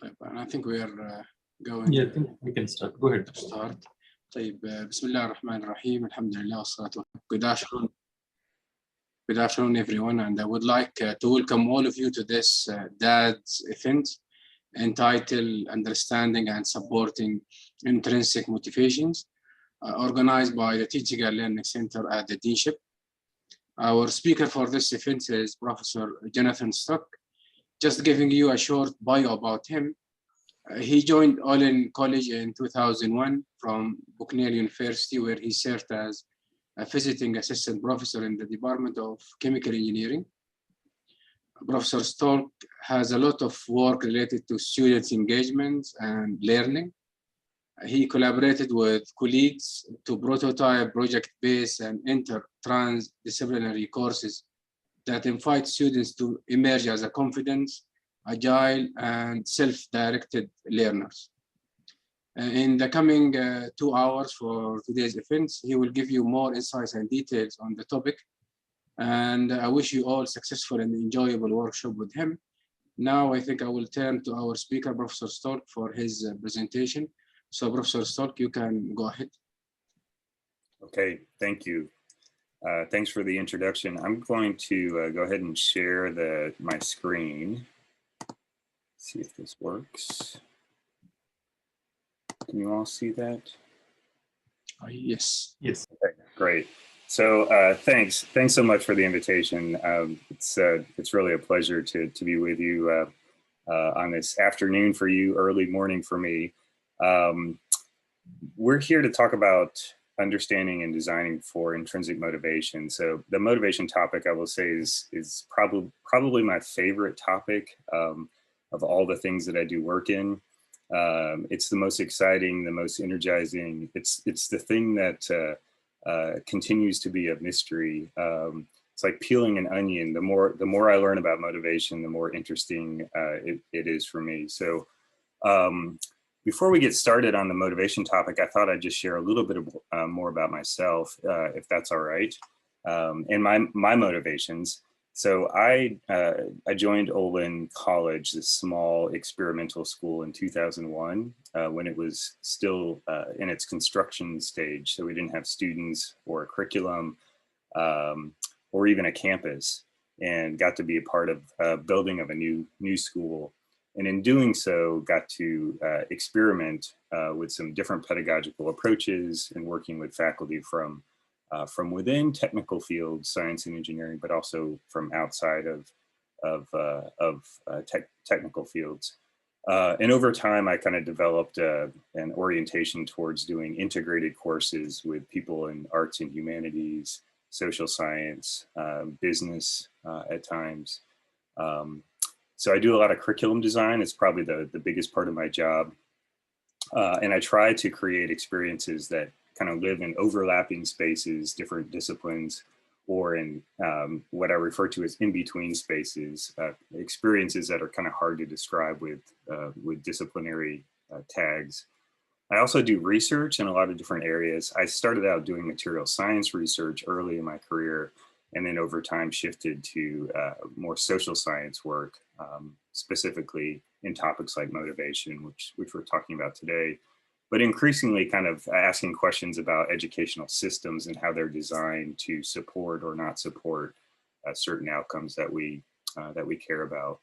I think we are going. Yeah, I think we can start. Go ahead. Start. طيب بسم الله الرحمن الرحيم. الحمد لله والصلاة والسلام. Good afternoon, everyone, and I would like to welcome all of you to this DADS event entitled Understanding and Supporting Intrinsic Motivations, organized by the Teaching and Learning Center at the Deanship. Our speaker for this event is Professor Jonathan Stolk. Just giving you a short bio about him. He joined Olin College in 2001 from Bucknell University, where he served as a visiting assistant professor in the Department of Chemical Engineering. Professor Stolk has a lot of work related to student engagement and learning. He collaborated with colleagues to prototype project-based and inter-transdisciplinary courses that invite students to emerge as a confident, agile, and self-directed learners. In the coming 2 hours for today's events, he will give you more insights and details on the topic. And I wish you all successful and enjoyable workshop with him. Now I think I will turn to our speaker, Professor Stolk, for his presentation. So Professor Stolk, you can go ahead. Okay, thank you. Thanks for the introduction. I'm going to go ahead and share my screen. See if this works. Can you all see that? Yes. Yes. Okay, great. So thanks so much for the invitation. It's really a pleasure to be with you on this afternoon for you, early morning for me. We're here to talk about understanding and designing for intrinsic motivation. So the motivation topic, I will say, is probably my favorite topic of all the things that I do work in. It's the most exciting, the most energizing. It's the thing that continues to be a mystery. It's like peeling an onion. The more I learn about motivation, the more interesting it is for me. So before we get started on the motivation topic, I thought I'd just share a little bit more about myself, if that's all right, and my motivations. So I joined Olin College, this small experimental school, in 2001 when it was still in its construction stage. So we didn't have students or a curriculum or even a campus, and got to be a part of building of a new school. And in doing so, got to experiment with some different pedagogical approaches and working with faculty from within technical fields, science and engineering, but also from outside of technical fields. And over time, I kind of developed an orientation towards doing integrated courses with people in arts and humanities, social science, business at times. So I do a lot of curriculum design. It's probably the biggest part of my job. And I try to create experiences that kind of live in overlapping spaces, different disciplines, or in what I refer to as in-between spaces, experiences that are kind of hard to describe with disciplinary tags. I also do research in a lot of different areas. I started out doing material science research early in my career, and then over time shifted to more social science work, specifically in topics like motivation, which we're talking about today, but increasingly kind of asking questions about educational systems and how they're designed to support or not support certain outcomes that we care about.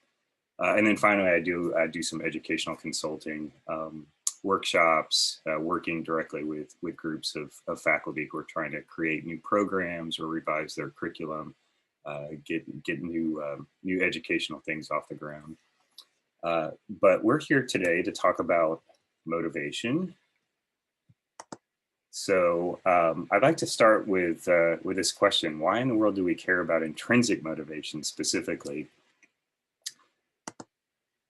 And then finally, I do some educational consulting, workshops, working directly with groups of faculty who are trying to create new programs or revise their curriculum, get new educational things off the ground. But we're here today to talk about motivation. So I'd like to start with this question: why in the world do we care about intrinsic motivation specifically?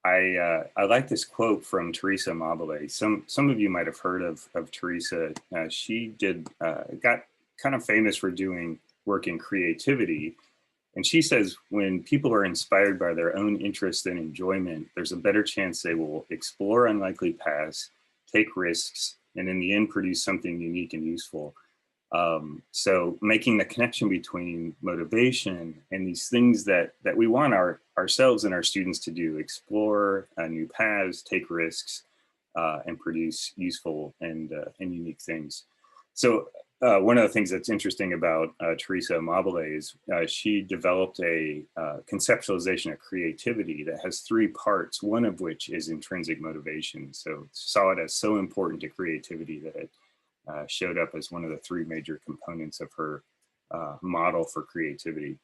I like this quote from Teresa Amabile. Some of you might have heard of Teresa. She got kind of famous for doing work in creativity. And she says, when people are inspired by their own interest and enjoyment, there's a better chance they will explore unlikely paths, take risks, and in the end produce something unique and useful. So making the connection between motivation and these things that we want ourselves and our students to do: explore new paths, take risks, and produce useful and unique things. So one of the things that's interesting about Teresa Amabile is she developed a conceptualization of creativity that has three parts, one of which is intrinsic motivation. So saw it as so important to creativity that it showed up as one of the three major components of her model for creativity.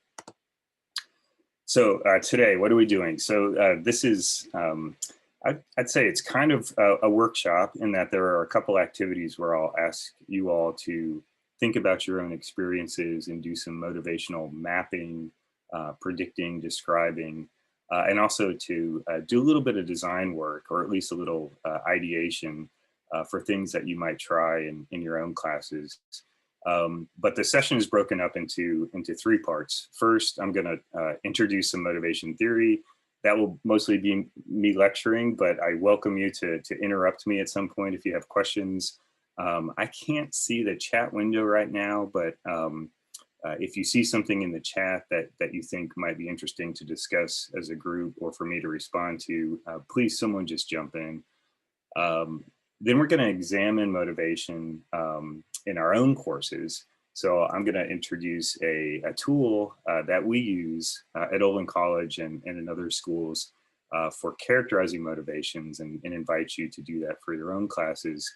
So today, what are we doing? So this is, I'd say it's kind of a workshop in that there are a couple activities where I'll ask you all to think about your own experiences and do some motivational mapping, predicting, describing, and also to do a little bit of design work, or at least a little ideation for things that you might try in your own classes. But the session is broken up into three parts. First, I'm going to introduce some motivation theory. That will mostly be me lecturing, but I welcome you to interrupt me at some point if you have questions. I can't see the chat window right now, but if you see something in the chat that you think might be interesting to discuss as a group or for me to respond to, please someone just jump in. Then we're going to examine motivation in our own courses. So I'm going to introduce a tool that we use at Olin College and in other schools for characterizing motivations, and invite you to do that for your own classes.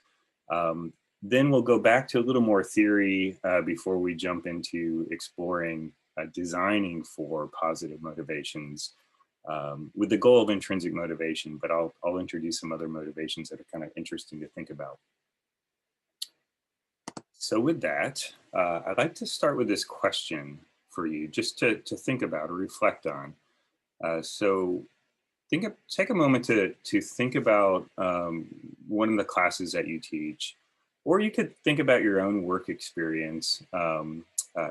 Then we'll go back to a little more theory before we jump into exploring designing for positive motivations with the goal of intrinsic motivation, but I'll introduce some other motivations that are kind of interesting to think about. So with that, I'd like to start with this question for you, just to think about or reflect on. So take a moment to think about one of the classes that you teach, or you could think about your own work experience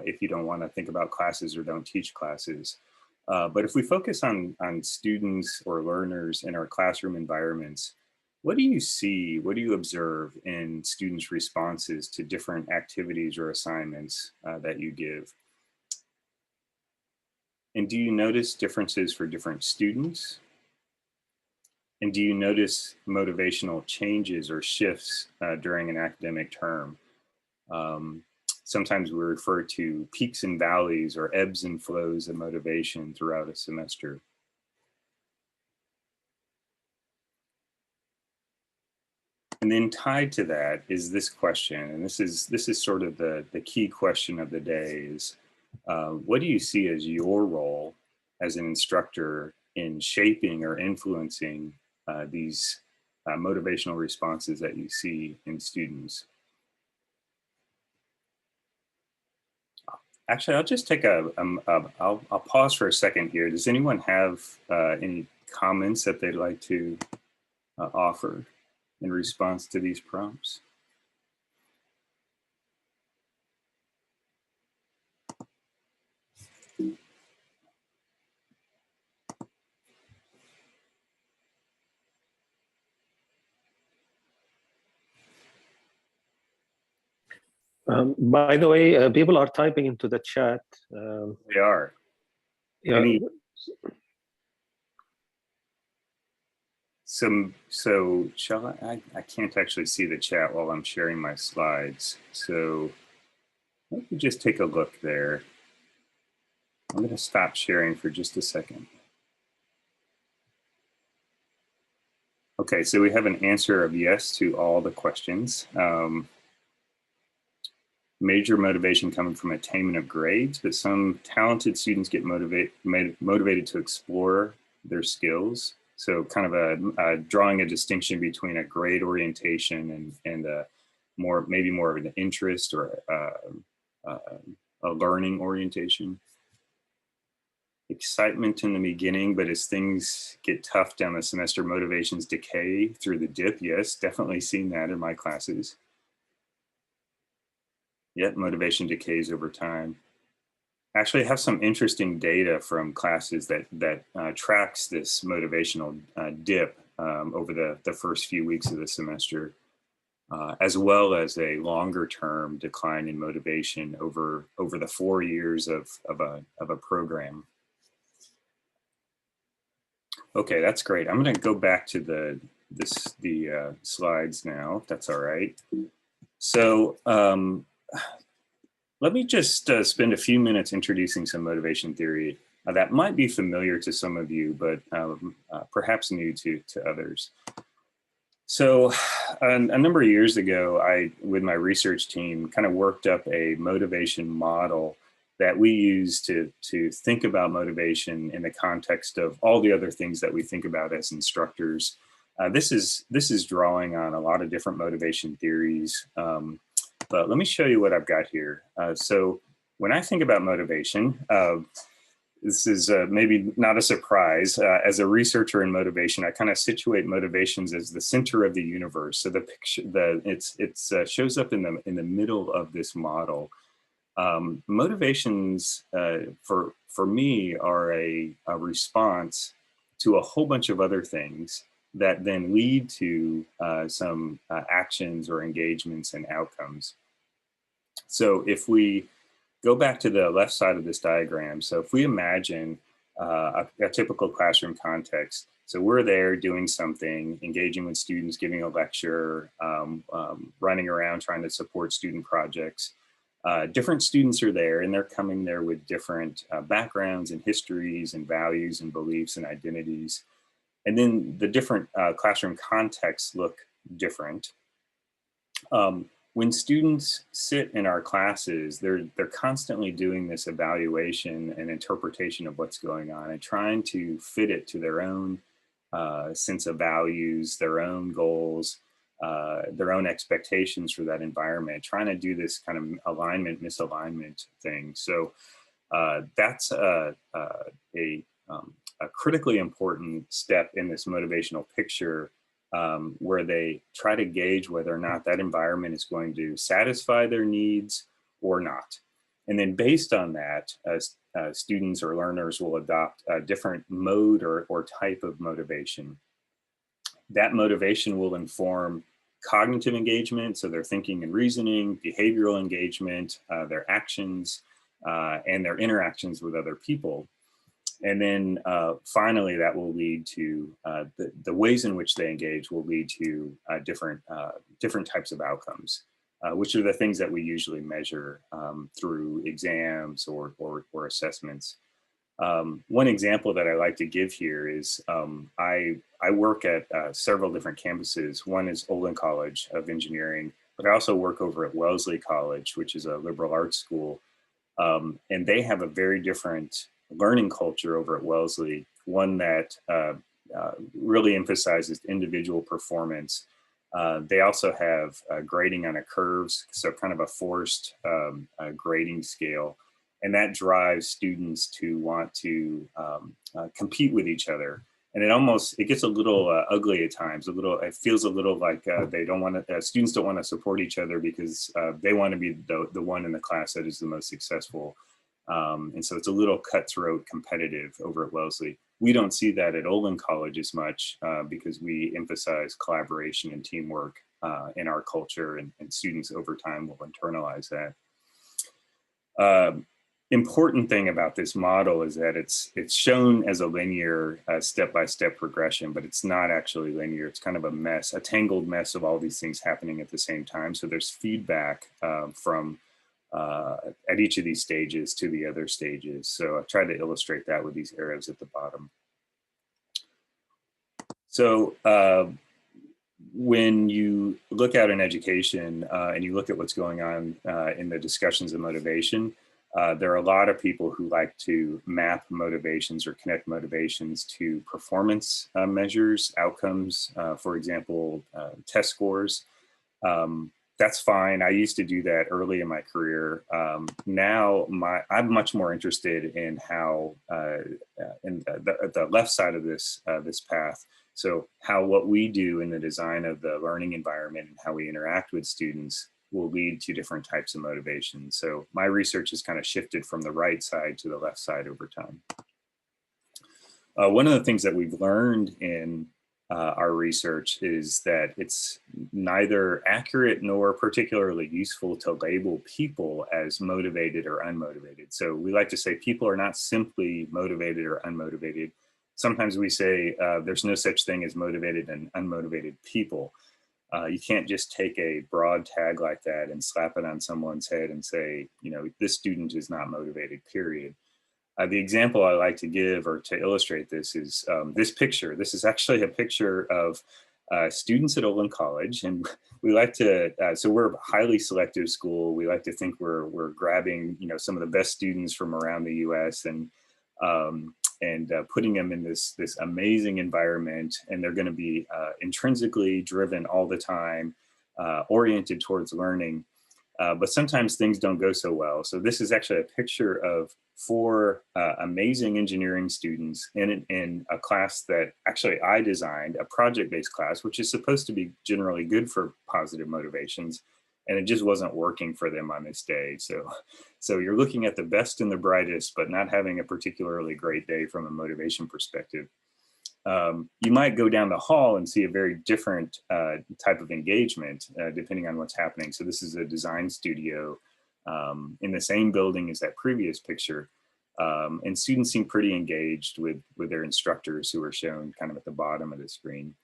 if you don't want to think about classes or don't teach classes. But if we focus on students or learners in our classroom environments, what do you see, what do you observe in students' responses to different activities or assignments that you give? And do you notice differences for different students? And do you notice motivational changes or shifts during an academic term? Sometimes we refer to peaks and valleys or ebbs and flows of motivation throughout a semester. And then tied to that is this question, and this is sort of the key question of the day is, what do you see as your role as an instructor in shaping or influencing these motivational responses that you see in students? Actually, I'll just take I'll pause for a second here. Does anyone have any comments that they'd like to offer in response to these prompts? By the way, people are typing into the chat. They are. Yeah. So shall I can't actually see the chat while I'm sharing my slides. So let me just take a look there. I'm going to stop sharing for just a second. Okay, so we have an answer of yes to all the questions. Major motivation coming from attainment of grades, but some talented students get motivated to explore their skills. So kind of drawing a distinction between a grade orientation and maybe more of an interest or a learning orientation. Excitement in the beginning, but as things get tough down the semester, motivations decay through the dip. Yes, definitely seen that in my classes. Yet motivation decays over time. Actually, I have some interesting data from classes that tracks this motivational dip over the first few weeks of the semester. as well as a longer term decline in motivation over the 4 years of a program. Okay, that's great. I'm going to go back to the slides now, if that's all right. So let me just spend a few minutes introducing some motivation theory that might be familiar to some of you, but perhaps new to others. So a number of years ago, I, with my research team, kind of worked up a motivation model that we use to think about motivation in the context of all the other things that we think about as instructors. This is drawing on a lot of different motivation theories, but let me show you what I've got here. So when I think about motivation, this is maybe not a surprise. As a researcher in motivation, I kind of situate motivations as the center of the universe. So the picture, it shows up in the middle of this model. Motivations for me are a response to a whole bunch of other things that then lead to some actions or engagements and outcomes. So if we go back to the left side of this diagram, so if we imagine a typical classroom context, so we're there doing something, engaging with students, giving a lecture, running around trying to support student projects. Different students are there, and they're coming there with different backgrounds and histories and values and beliefs and identities. And then the different classroom contexts look different. When students sit in our classes, they're constantly doing this evaluation and interpretation of what's going on and trying to fit it to their own sense of values, their own goals, their own expectations for that environment, trying to do this kind of alignment, misalignment thing. So that's a critically important step in this motivational picture, where they try to gauge whether or not that environment is going to satisfy their needs or not. And then based on that, students or learners will adopt a different mode or type of motivation. That motivation will inform cognitive engagement, so their thinking and reasoning, behavioral engagement, their actions, and their interactions with other people. And then finally, that will lead to the ways in which they engage will lead to different types of outcomes, which are the things that we usually measure through exams or assessments. One example that I like to give here is I work at several different campuses. One is Olin College of Engineering, but I also work over at Wellesley College, which is a liberal arts school. And they have a very different learning culture over at Wellesley, one that really emphasizes individual performance. They also have grading on a curves, so kind of a forced grading scale. And that drives students to want to compete with each other. And it gets a little ugly at times. It feels a little like they don't want to. Students don't want to support each other because they want to be the one in the class that is the most successful. And so it's a little cutthroat, competitive over at Wellesley. We don't see that at Olin College as much because we emphasize collaboration and teamwork in our culture, and students over time will internalize that. Important thing about this model is that it's shown as a linear step-by-step progression, but it's not actually linear. It's kind of a mess, a tangled mess of all these things happening at the same time. So there's feedback from at each of these stages to the other stages. So I tried to illustrate that with these arrows at the bottom. So when you look out in education and you look at what's going on in the discussions of motivation, there are a lot of people who like to map motivations or connect motivations to performance measures, outcomes, for example, test scores. That's fine. I used to do that early in my career. Now I'm much more interested in how, in the left side of this path. So what we do in the design of the learning environment and how we interact with students will lead to different types of motivation. So my research has kind of shifted from the right side to the left side over time. One of the things that we've learned in our research is that it's neither accurate nor particularly useful to label people as motivated or unmotivated. So we like to say people are not simply motivated or unmotivated. Sometimes we say there's no such thing as motivated and unmotivated people. You can't just take a broad tag like that and slap it on someone's head and say, you know, this student is not motivated, period. The example I like to give or to illustrate this is this picture. This is actually a picture of students at Olin College, and we like to. So we're a highly selective school. We like to think we're grabbing, you know, some of the best students from around the U.S. and putting them in this amazing environment, and they're going to be intrinsically driven all the time, oriented towards learning. But sometimes things don't go so well. So this is actually a picture of 4 amazing engineering students in a class that actually I designed, a project-based class, which is supposed to be generally good for positive motivations. And it just wasn't working for them on this day. So you're looking at the best and the brightest, but not having a particularly great day from a motivation perspective. You might go down the hall and see a very different type of engagement depending on what's happening. So this is a design studio in the same building as that previous picture. And students seem pretty engaged with their instructors who are shown kind of at the bottom of the screen.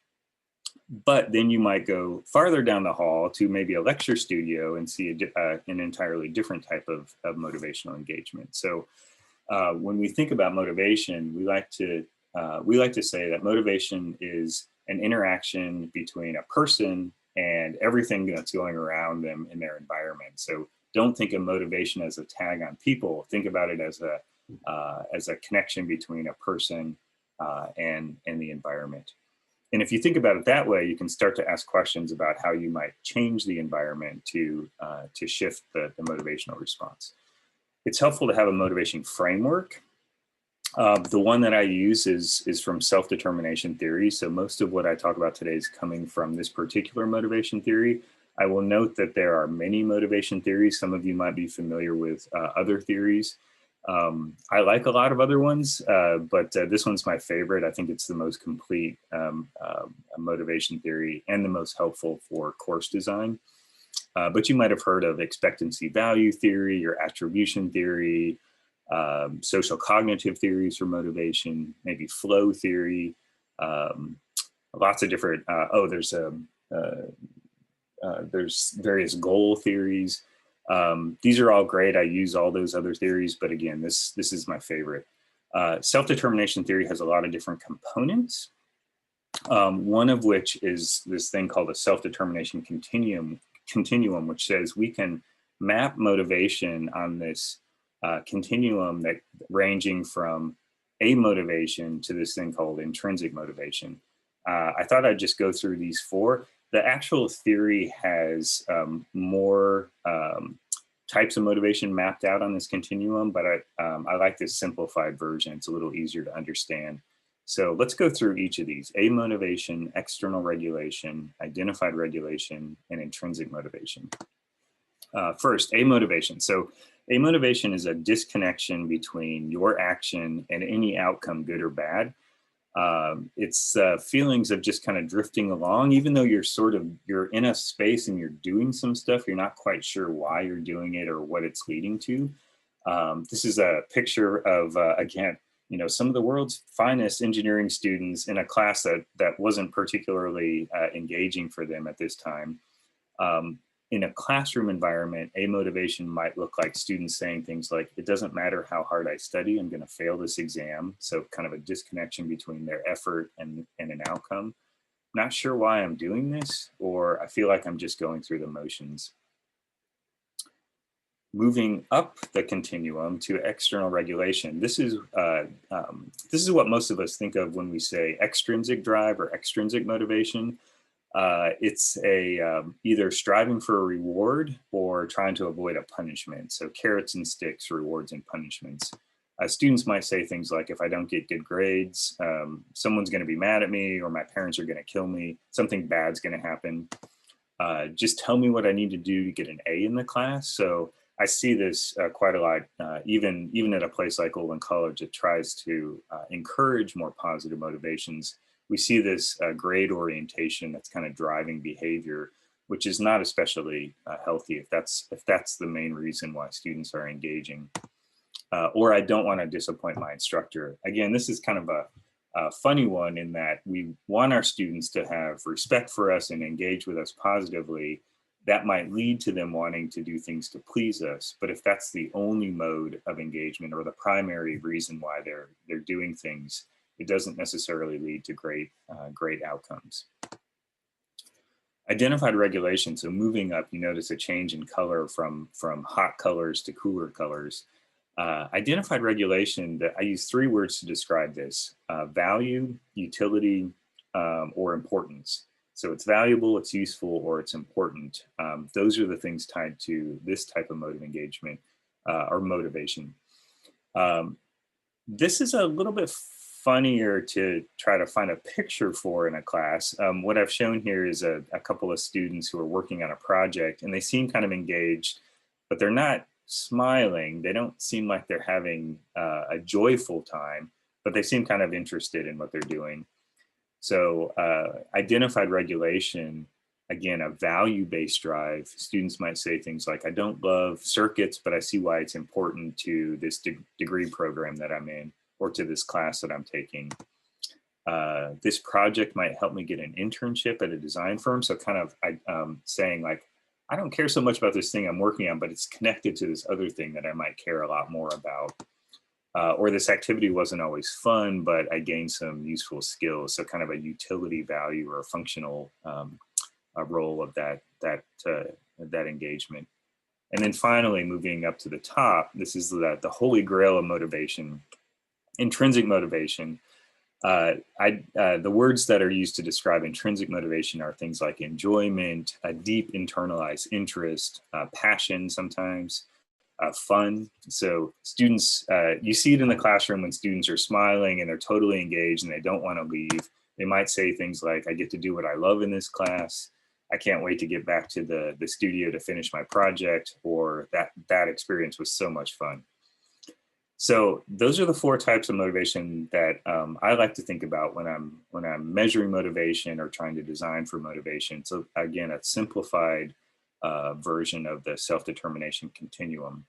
But then you might go farther down the hall to maybe a lecture studio and see an entirely different type of motivational engagement. So when we think about motivation, we like to say that motivation is an interaction between a person and everything that's going around them in their environment. So don't think of motivation as a tag on people. Think about it as a connection between a person and the environment. And if you think about it that way, you can start to ask questions about how you might change the environment to shift the motivational response. It's helpful to have a motivation framework. The one that I use is from self-determination theory. So most of what I talk about today is coming from this particular motivation theory. I will note that there are many motivation theories. Some of you might be familiar with other theories. I like a lot of other ones, but this one's my favorite. I think it's the most complete motivation theory and the most helpful for course design. But you might have heard of expectancy value theory or attribution theory, social cognitive theories for motivation, maybe flow theory, lots of different, there's various goal theories. These are all great. I use all those other theories, but again, this is my favorite. Self-determination theory has a lot of different components. One of which is this thing called a self-determination continuum, which says we can map motivation on this continuum that ranging from amotivation to this thing called intrinsic motivation. I thought I'd just go through these 4. The actual theory has more types of motivation mapped out on this continuum, but I like this simplified version. It's a little easier to understand. So let's go through each of these: amotivation, external regulation, identified regulation, and intrinsic motivation. First, amotivation. So amotivation is a disconnection between your action and any outcome, good or bad. It's feelings of just kind of drifting along, even though you're in a space and you're doing some stuff, you're not quite sure why you're doing it or what it's leading to. This is a picture of, again, you know, some of the world's finest engineering students in a class that wasn't particularly engaging for them at this time. In a classroom environment, amotivation might look like students saying things like, it doesn't matter how hard I study, I'm going to fail this exam. So kind of a disconnection between their effort and an outcome. Not sure why I'm doing this, or I feel like I'm just going through the motions. Moving up the continuum to external regulation. This is what most of us think of when we say extrinsic drive or extrinsic motivation. It's either striving for a reward or trying to avoid a punishment. So carrots and sticks, rewards and punishments. Students might say things like, if I don't get good grades, someone's going to be mad at me, or my parents are going to kill me. Something bad's going to happen. Just tell me what I need to do to get an A in the class. So I see this quite a lot, even at a place like Olin College. It tries to encourage more positive motivations. we see this grade orientation that's kind of driving behavior, which is not especially healthy if that's the main reason why students are engaging. Or I don't want to disappoint my instructor. Again, this is kind of a funny one in that we want our students to have respect for us and engage with us positively. That might lead to them wanting to do things to please us. But if that's the only mode of engagement or the primary reason why they're doing things, it doesn't necessarily lead to great outcomes. Identified regulation. So moving up, you notice a change in color from hot colors to cooler colors. Identified regulation, I use 3 words to describe this: value, utility, or importance. So it's valuable, it's useful, or it's important. Those are the things tied to this type of mode of engagement or motivation. This is a little bit funnier to try to find a picture for in a class. What I've shown here is a couple of students who are working on a project, and they seem kind of engaged, but they're not smiling. They don't seem like they're having a joyful time, but they seem kind of interested in what they're doing. So identified regulation, again, a value-based drive. Students might say things like, I don't love circuits, but I see why it's important to this degree program that I'm in, or to this class that I'm taking. This project might help me get an internship at a design firm. So kind of saying like, I don't care so much about this thing I'm working on, but it's connected to this other thing that I might care a lot more about. Or this activity wasn't always fun, but I gained some useful skills. So kind of a utility value or a functional role of that engagement. And then finally, moving up to the top, this is the holy grail of motivation, intrinsic motivation. The words that are used to describe intrinsic motivation are things like enjoyment, a deep internalized interest, passion sometimes, fun. So students, you see it in the classroom when students are smiling and they're totally engaged and they don't want to leave. They might say things like, I get to do what I love in this class. I can't wait to get back to the studio to finish my project, or that experience was so much fun. So those are the 4 types of motivation that I like to think about when I'm measuring motivation or trying to design for motivation. So again, a simplified version of the self-determination continuum.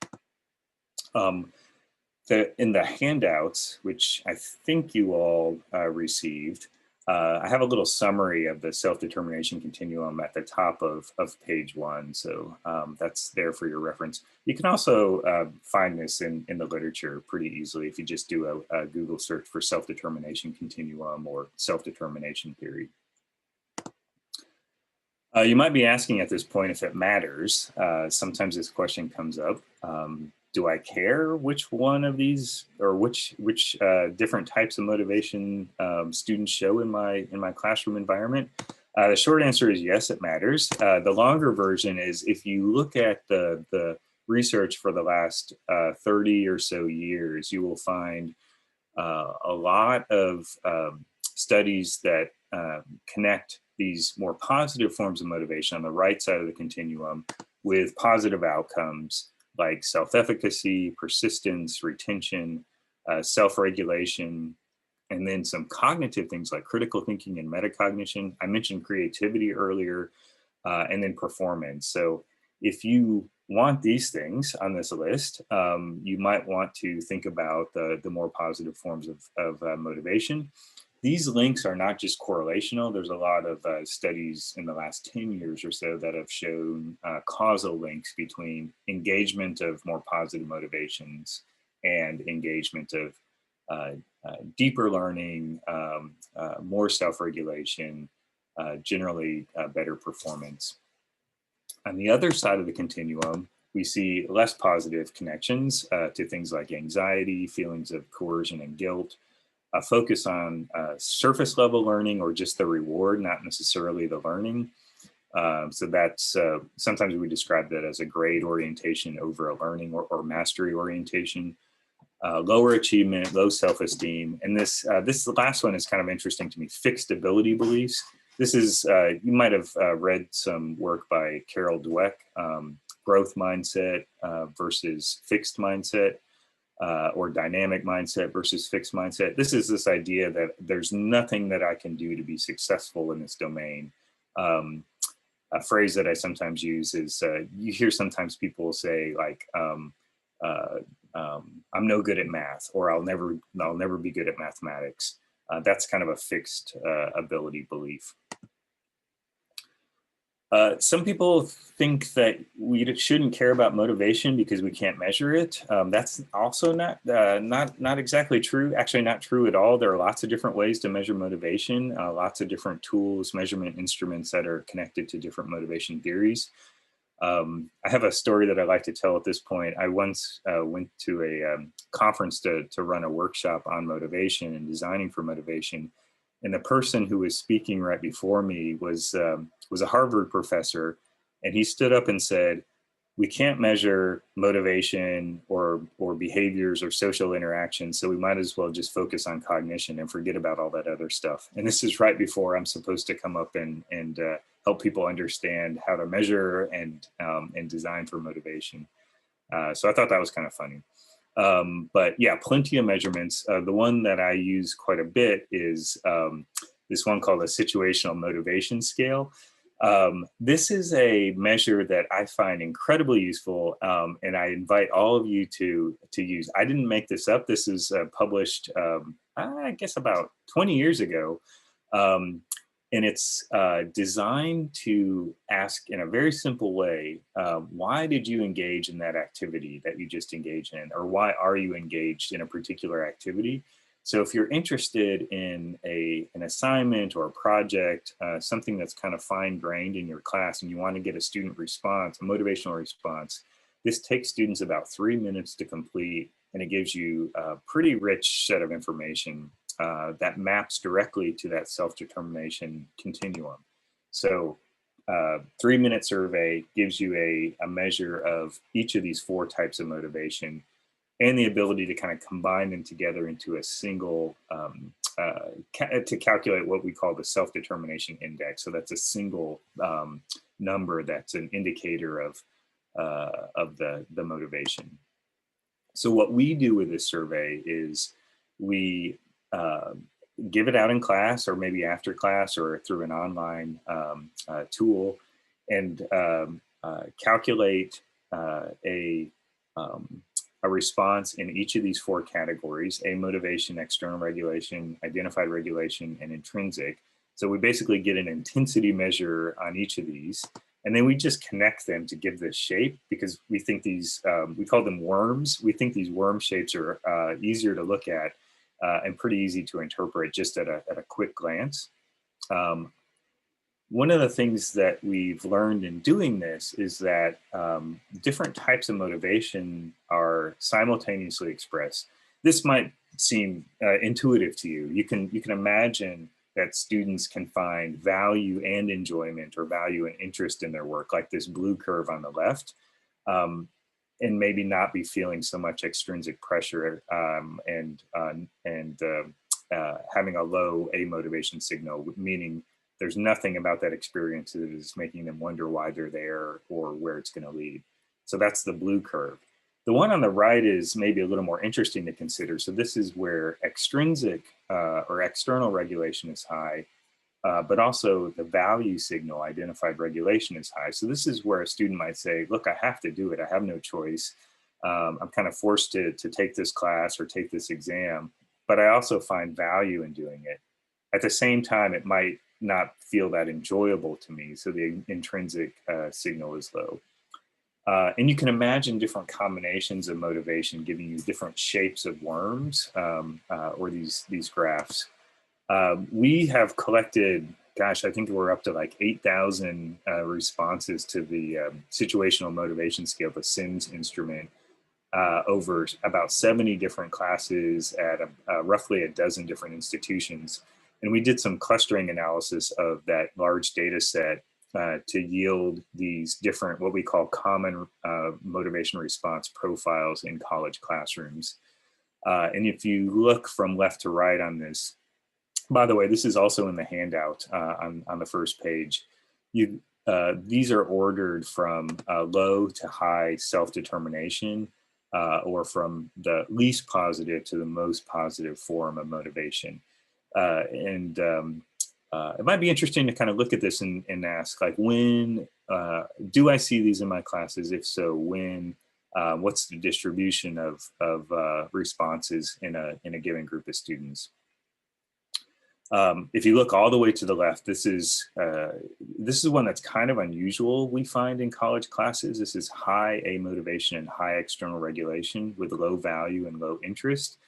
In the handouts, which I think you all received, I have a little summary of the self-determination continuum at the top of page 1. So that's there for your reference. You can also find this in the literature pretty easily if you just do a Google search for self-determination continuum or self-determination theory. You might be asking at this point if it matters. Sometimes this question comes up. Do I care which one of these or which different types of motivation students show in my classroom environment? The short answer is yes, it matters. The longer version is if you look at the research for the last 30 or so years, you will find a lot of studies that connect these more positive forms of motivation on the right side of the continuum with positive outcomes like self-efficacy, persistence, retention, self-regulation, and then some cognitive things like critical thinking and metacognition. I mentioned creativity earlier, and then performance. So if you want these things on this list, you might want to think about the more positive forms of motivation. These links are not just correlational. There's a lot of studies in the last 10 years or so that have shown causal links between engagement of more positive motivations and engagement of deeper learning, more self-regulation, generally better performance. On the other side of the continuum, we see less positive connections to things like anxiety, feelings of coercion and guilt, a focus on surface level learning or just the reward, not necessarily the learning. So that's sometimes we describe that as a grade orientation over a learning or mastery orientation. Lower achievement, low self-esteem, and this last one is kind of interesting to me. Fixed ability beliefs. This is you might have read some work by Carol Dweck, growth mindset versus fixed mindset. or dynamic mindset versus fixed mindset. This is this idea that there's nothing that I can do to be successful in this domain. A phrase that I sometimes use is, you hear sometimes people say like, I'm no good at math, or I'll never be good at mathematics. That's kind of a fixed ability belief. Some people think that we shouldn't care about motivation because we can't measure it. That's also not exactly true. Actually, not true at all. There are lots of different ways to measure motivation. Lots of different tools, measurement instruments that are connected to different motivation theories. I have a story that I like to tell at this point. I once went to a conference to run a workshop on motivation and designing for motivation. And the person who was speaking right before me was a Harvard professor, and he stood up and said, "We can't measure motivation or behaviors or social interactions, so we might as well just focus on cognition and forget about all that other stuff." And this is right before I'm supposed to come up and help people understand how to measure and design for motivation. So I thought that was kind of funny. But yeah, plenty of measurements. The one that I use quite a bit is this one called a situational motivation scale. This is a measure that I find incredibly useful, and I invite all of you to use. I didn't make this up. This is published, I guess, about 20 years ago. And it's designed to ask in a very simple way, why did you engage in that activity that you just engaged in? Or why are you engaged in a particular activity? So if you're interested in an assignment or a project, something that's kind of fine-grained in your class, and you want to get a student response, a motivational response, this takes students about 3 minutes to complete, and it gives you a pretty rich set of information that maps directly to that self-determination continuum. So 3-minute survey gives you a measure of each of these 4 types of motivation, and the ability to kind of combine them together into a single, to calculate what we call the self-determination index. So that's a single number that's an indicator of the motivation. So what we do with this survey is we give it out in class, or maybe after class, or through an online tool, and calculate a response in each of these 4 categories: A, motivation, external regulation, identified regulation, and intrinsic. So we basically get an intensity measure on each of these, and then we just connect them to give this shape, because we think these, we call them worms. We think these worm shapes are easier to look at and pretty easy to interpret just at a quick glance. One of the things that we've learned in doing this is that different types of motivation are simultaneously expressed. This might seem intuitive to you. You can imagine that students can find value and enjoyment, or value and interest in their work, like this blue curve on the left, and maybe not be feeling so much extrinsic pressure and having a low A motivation signal, meaning there's nothing about that experience that is making them wonder why they're there or where it's going to lead. So that's the blue curve. The one on the right is maybe a little more interesting to consider. So this is where extrinsic or external regulation is high, but also the value signal, identified regulation, is high. So this is where a student might say, look, I have to do it. I have no choice. I'm kind of forced to take this class or take this exam, but I also find value in doing it. At the same time, it might not feel that enjoyable to me, so the intrinsic signal is low. And you can imagine different combinations of motivation giving you different shapes of worms, or these graphs. We have collected, gosh, I think we're up to like 8,000 responses to the situational motivation scale, the SIMS instrument, over about 70 different classes at roughly a dozen different institutions. And we did some clustering analysis of that large data set to yield these different, what we call common motivation response profiles in college classrooms. And if you look from left to right on this, by the way, this is also in the handout on the first page. These are ordered from low to high self-determination. or from the least positive to the most positive form of motivation. It might be interesting to kind of look at this and ask, like, when do I see these in my classes? If so, when? What's the distribution of responses in a given group of students? If you look all the way to the left, this is one that's kind of unusual we find in college classes. This is high A motivation and high external regulation with low value and low interest.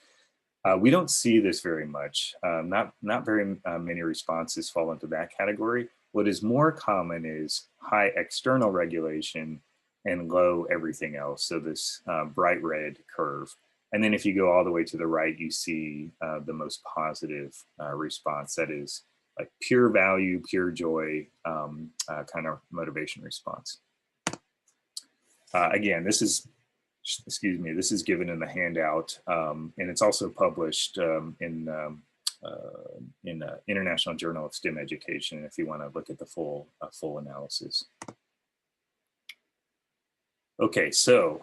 We don't see this very much. Not very many responses fall into that category. What is more common is high external regulation and low everything else. So this bright red curve. And then if you go all the way to the right, you see the most positive response. That is like pure value, pure joy kind of motivation response. Again, this is given in the handout, and it's also published in International Journal of STEM Education if you want to look at the full analysis. Okay, so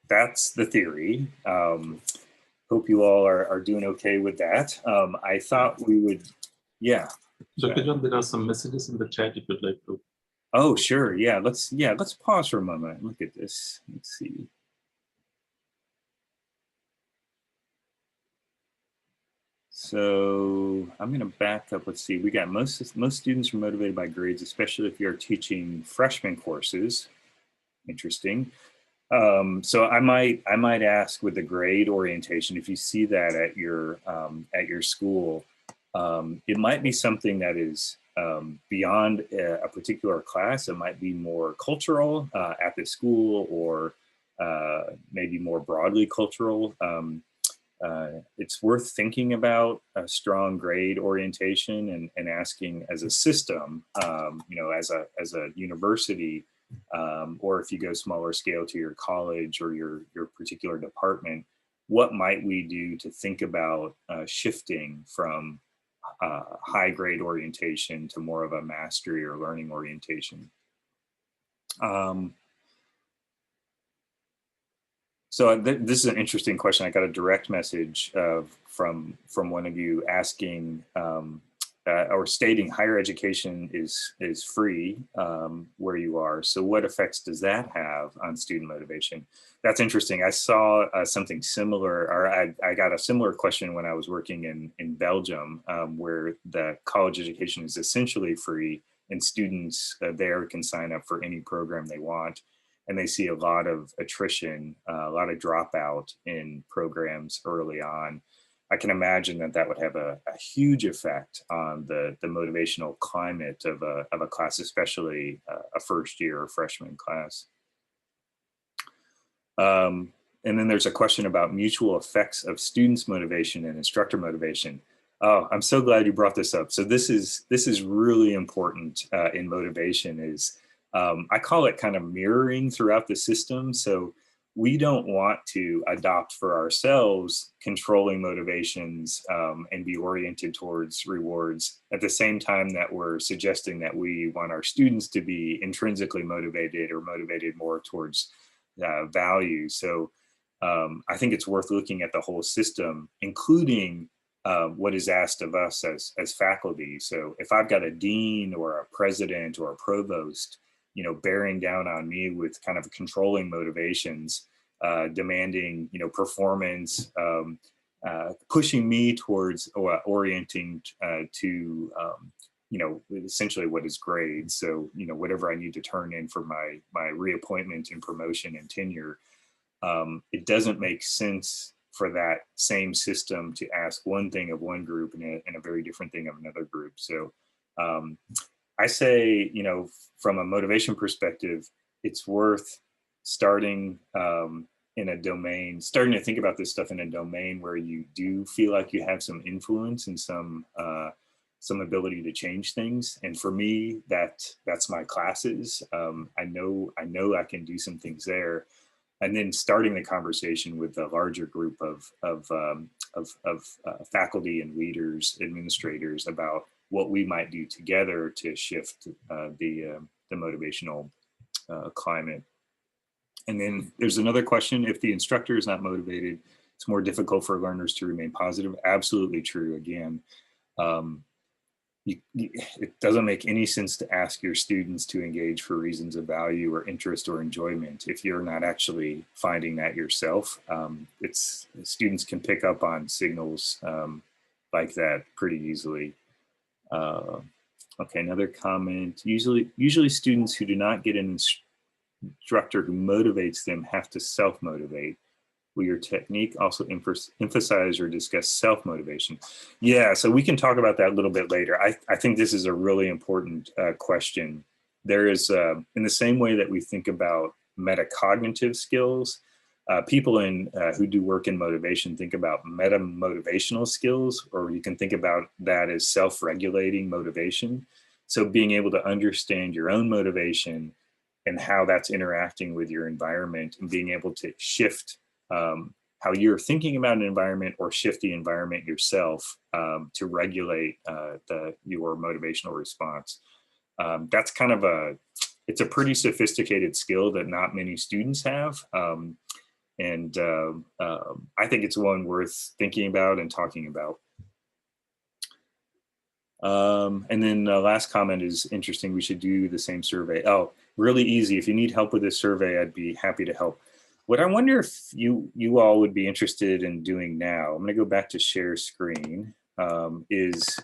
that's the theory. Hope you all are doing okay with that. I thought we would, yeah. Dr. John, there are some messages in the chat if you'd like to. Oh, sure. Yeah, let's pause for a moment and look at this. Let's see. So I'm going to back up. Let's see. We got most students are motivated by grades, especially if you're teaching freshman courses. Interesting. So I might ask with the grade orientation, if you see that at your school, it might be something that is beyond a particular class. It might be more cultural at the school, or maybe more broadly cultural. It's worth thinking about a strong grade orientation and asking as a system, as a university, or if you go smaller scale to your college or your particular department, what might we do to think about shifting from high grade orientation to more of a mastery or learning orientation? So this is an interesting question. I got a direct message from one of you asking or stating higher education is free where you are. So what effects does that have on student motivation? That's interesting. I saw something similar, or I got a similar question when I was working in Belgium, where the college education is essentially free and students there can sign up for any program they want. And they see a lot of attrition, a lot of dropout in programs early on. I can imagine that would have a huge effect on the motivational climate of a class, especially a first year or freshman class. And then there's a question about mutual effects of students' motivation and instructor motivation. Oh, I'm so glad you brought this up. So this is really important in motivation. Is I call it kind of mirroring throughout the system. So we don't want to adopt for ourselves controlling motivations and be oriented towards rewards at the same time that we're suggesting that we want our students to be intrinsically motivated or motivated more towards value. So I think it's worth looking at the whole system, including what is asked of us as faculty. So if I've got a dean or a president or a provost, bearing down on me with kind of controlling motivations, demanding, performance, pushing me towards orienting to, essentially what is grades. So, whatever I need to turn in for my reappointment and promotion and tenure, it doesn't make sense for that same system to ask one thing of one group and a very different thing of another group. So, I say, from a motivation perspective, it's worth starting in a domain, starting to think about this stuff in a domain where you do feel like you have some influence and some ability to change things. And for me, that's my classes. I know I can do some things there, and then starting the conversation with a larger group of faculty and leaders, administrators, about what we might do together to shift the motivational climate. And then there's another question: if the instructor is not motivated, it's more difficult for learners to remain positive. Absolutely true. Again, it doesn't make any sense to ask your students to engage for reasons of value or interest or enjoyment if you're not actually finding that yourself. Students can pick up on signals like that pretty easily. Okay, another comment. Usually students who do not get an instructor who motivates them have to self-motivate. Will your technique also emphasize or discuss self-motivation? Yeah, so we can talk about that a little bit later. I think this is a really important question. There is, in the same way that we think about metacognitive skills, people who do work in motivation think about meta-motivational skills, or you can think about that as self-regulating motivation. So being able to understand your own motivation and how that's interacting with your environment, and being able to shift how you're thinking about an environment or shift the environment yourself to regulate your motivational response. That's kind of it's a pretty sophisticated skill that not many students have. And I think it's one worth thinking about and talking about. And then the last comment is interesting. We should do the same survey. Oh, really easy. If you need help with this survey, I'd be happy to help. What I wonder if you all would be interested in doing now, I'm going to go back to share screen, is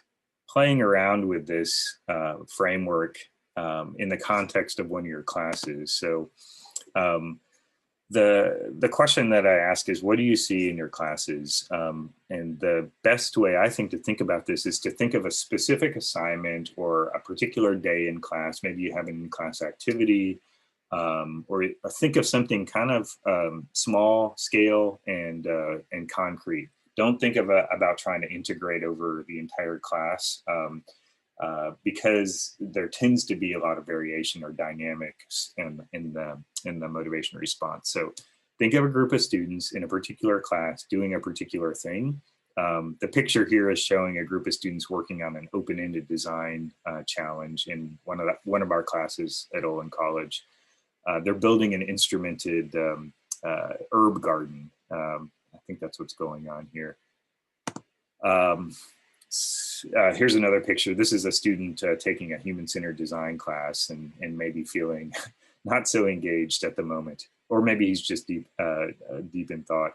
playing around with this framework in the context of one of your classes. So the question that I ask is, what do you see in your classes? And the best way I think to think about this is to think of a specific assignment or a particular day in class. Maybe you have an in-class activity, or think of something kind of small scale and concrete. Don't think about trying to integrate over the entire class, because there tends to be a lot of variation or dynamics in the motivation response. So think of a group of students in a particular class doing a particular thing. The picture here is showing a group of students working on an open-ended design challenge in one of our classes at Olin College. They're building an instrumented herb garden. I think that's what's going on here. Here's another picture. This is a student taking a human-centered design class and maybe feeling not so engaged at the moment, or maybe he's just deep in thought.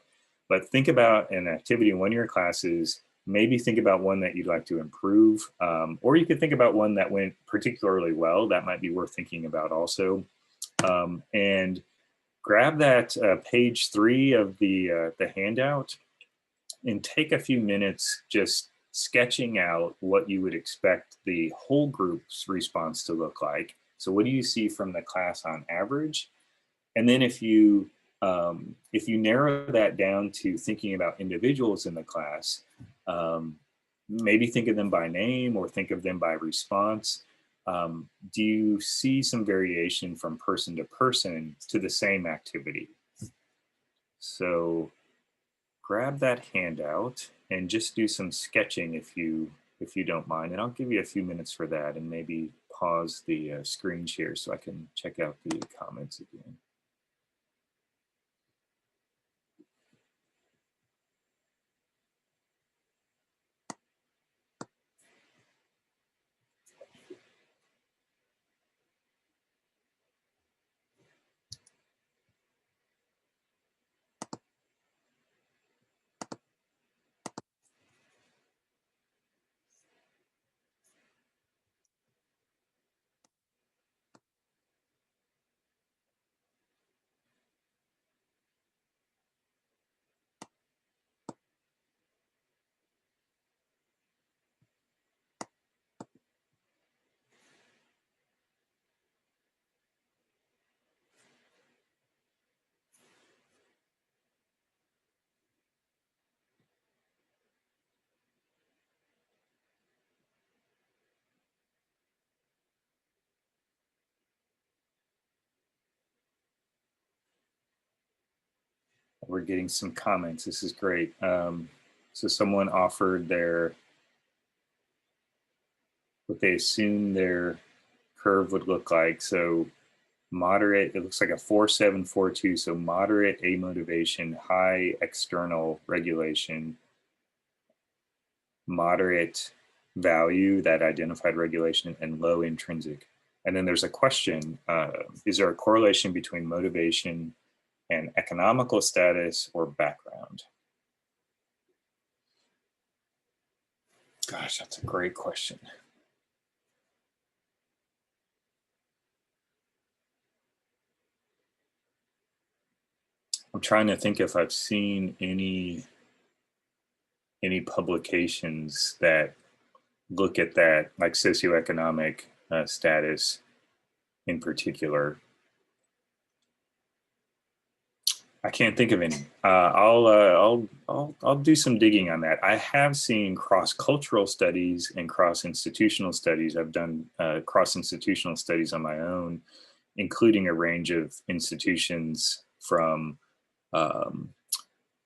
But think about an activity in one of your classes. Maybe think about one that you'd like to improve, or you could think about one that went particularly well. That might be worth thinking about also. And grab that page 3 of the handout and take a few minutes just sketching out what you would expect the whole group's response to look like. So what do you see from the class on average? And then if you narrow that down to thinking about individuals in the class, maybe think of them by name or think of them by response. Do you see some variation from person to person to the same activity? So grab that handout and just do some sketching if you don't mind. And I'll give you a few minutes for that, and maybe pause the screen share so I can check out the comments again. We're getting some comments. This is great. So someone offered what they assume their curve would look like. So moderate, it looks like a 4742, so moderate amotivation, high external regulation, moderate value, that identified regulation, and low intrinsic. And then there's a question, is there a correlation between motivation and economical status or background? Gosh, that's a great question. I'm trying to think if I've seen any publications that look at that, like socioeconomic status in particular. I can't think of any. I'll do some digging on that. I have seen cross-cultural studies and cross-institutional studies. I've done cross-institutional studies on my own, including a range of institutions from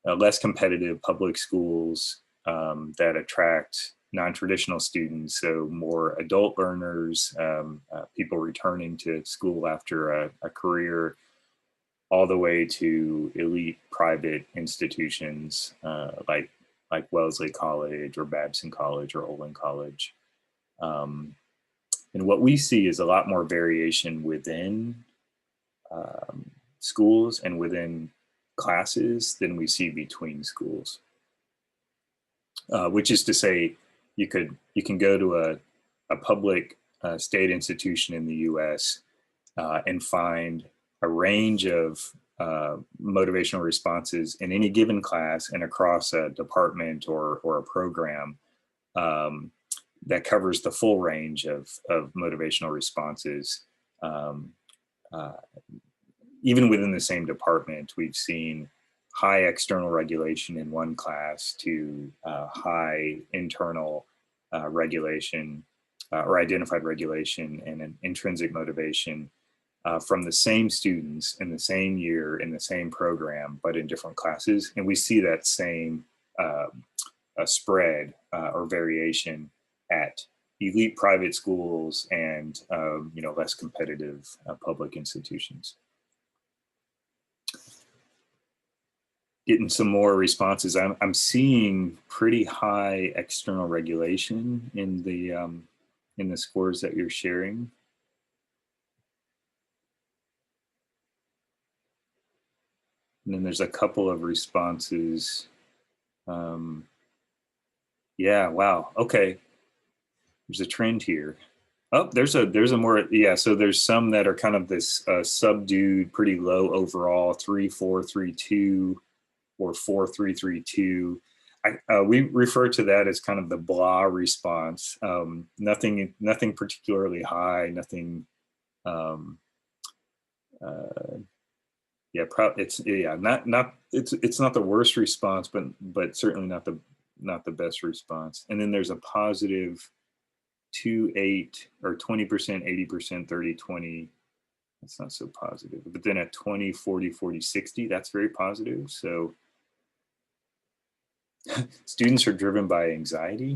less competitive public schools that attract non-traditional students, so more adult learners, people returning to school after a career, all the way to elite private institutions like Wellesley College or Babson College or Olin College. And what we see is a lot more variation within schools and within classes than we see between schools. Which is to say, you can go to a public state institution in the US and find a range of motivational responses in any given class and across a department or a program that covers the full range of motivational responses. Even within the same department, we've seen high external regulation in one class to high internal regulation or identified regulation and an intrinsic motivation from the same students in the same year in the same program, but in different classes. And we see that same spread or variation at elite private schools and less competitive public institutions. Getting some more responses. I'm seeing pretty high external regulation in the scores that you're sharing. And then there's a couple of responses. Yeah, wow. Okay. There's a trend here. Oh, there's a more, yeah. So there's some that are kind of this subdued, pretty low overall, 3, 4, 3, 2, or 4, 3, 3, 2. We refer to that as kind of the blah response. Nothing particularly high. Nothing. It's not the worst response, but certainly not the best response. And then there's a positive 2, 8 or 20%, 80%, 30, 20. That's not so positive. But then at 20, 40, 40, 60, that's very positive. So students are driven by anxiety.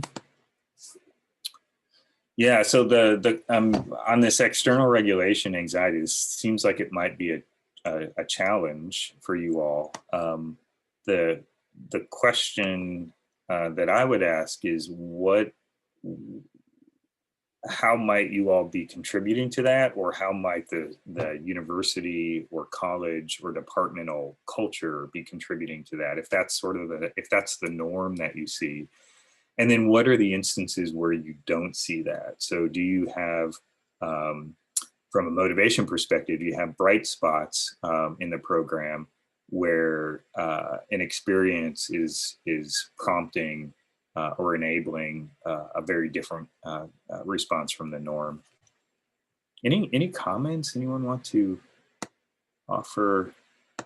Yeah, so the on this external regulation anxiety, this seems like it might be a challenge for you all. The question that I would ask is how might you all be contributing to that, or how might the university or college or departmental culture be contributing to that, if that's the norm that you see? And then what are the instances where you don't see that? So do you have, from a motivation perspective, do you have bright spots in the program where an experience is prompting or enabling a very different response from the norm? Any comments? Anyone want to offer a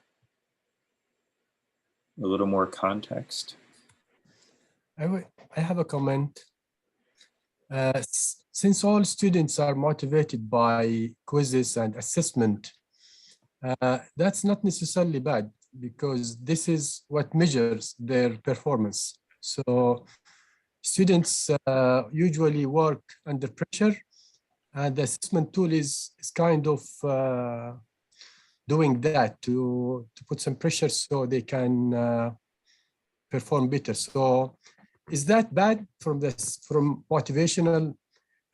little more context? I have a comment. Since all students are motivated by quizzes and assessment, that's not necessarily bad, because this is what measures their performance. So students usually work under pressure, And the assessment tool is kind of doing that to put some pressure so they can perform better. So is that bad from motivational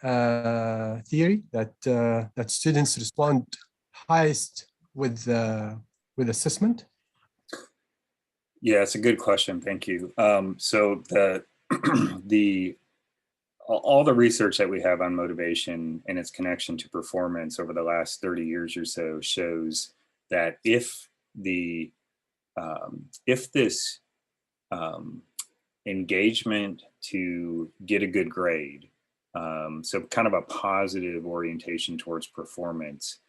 theory that students respond highest with assessment? Yeah, it's a good question. Thank you. So all the research that we have on motivation and its connection to performance over the last 30 years or so shows that if this engagement to get a good grade, so kind of a positive orientation towards performance,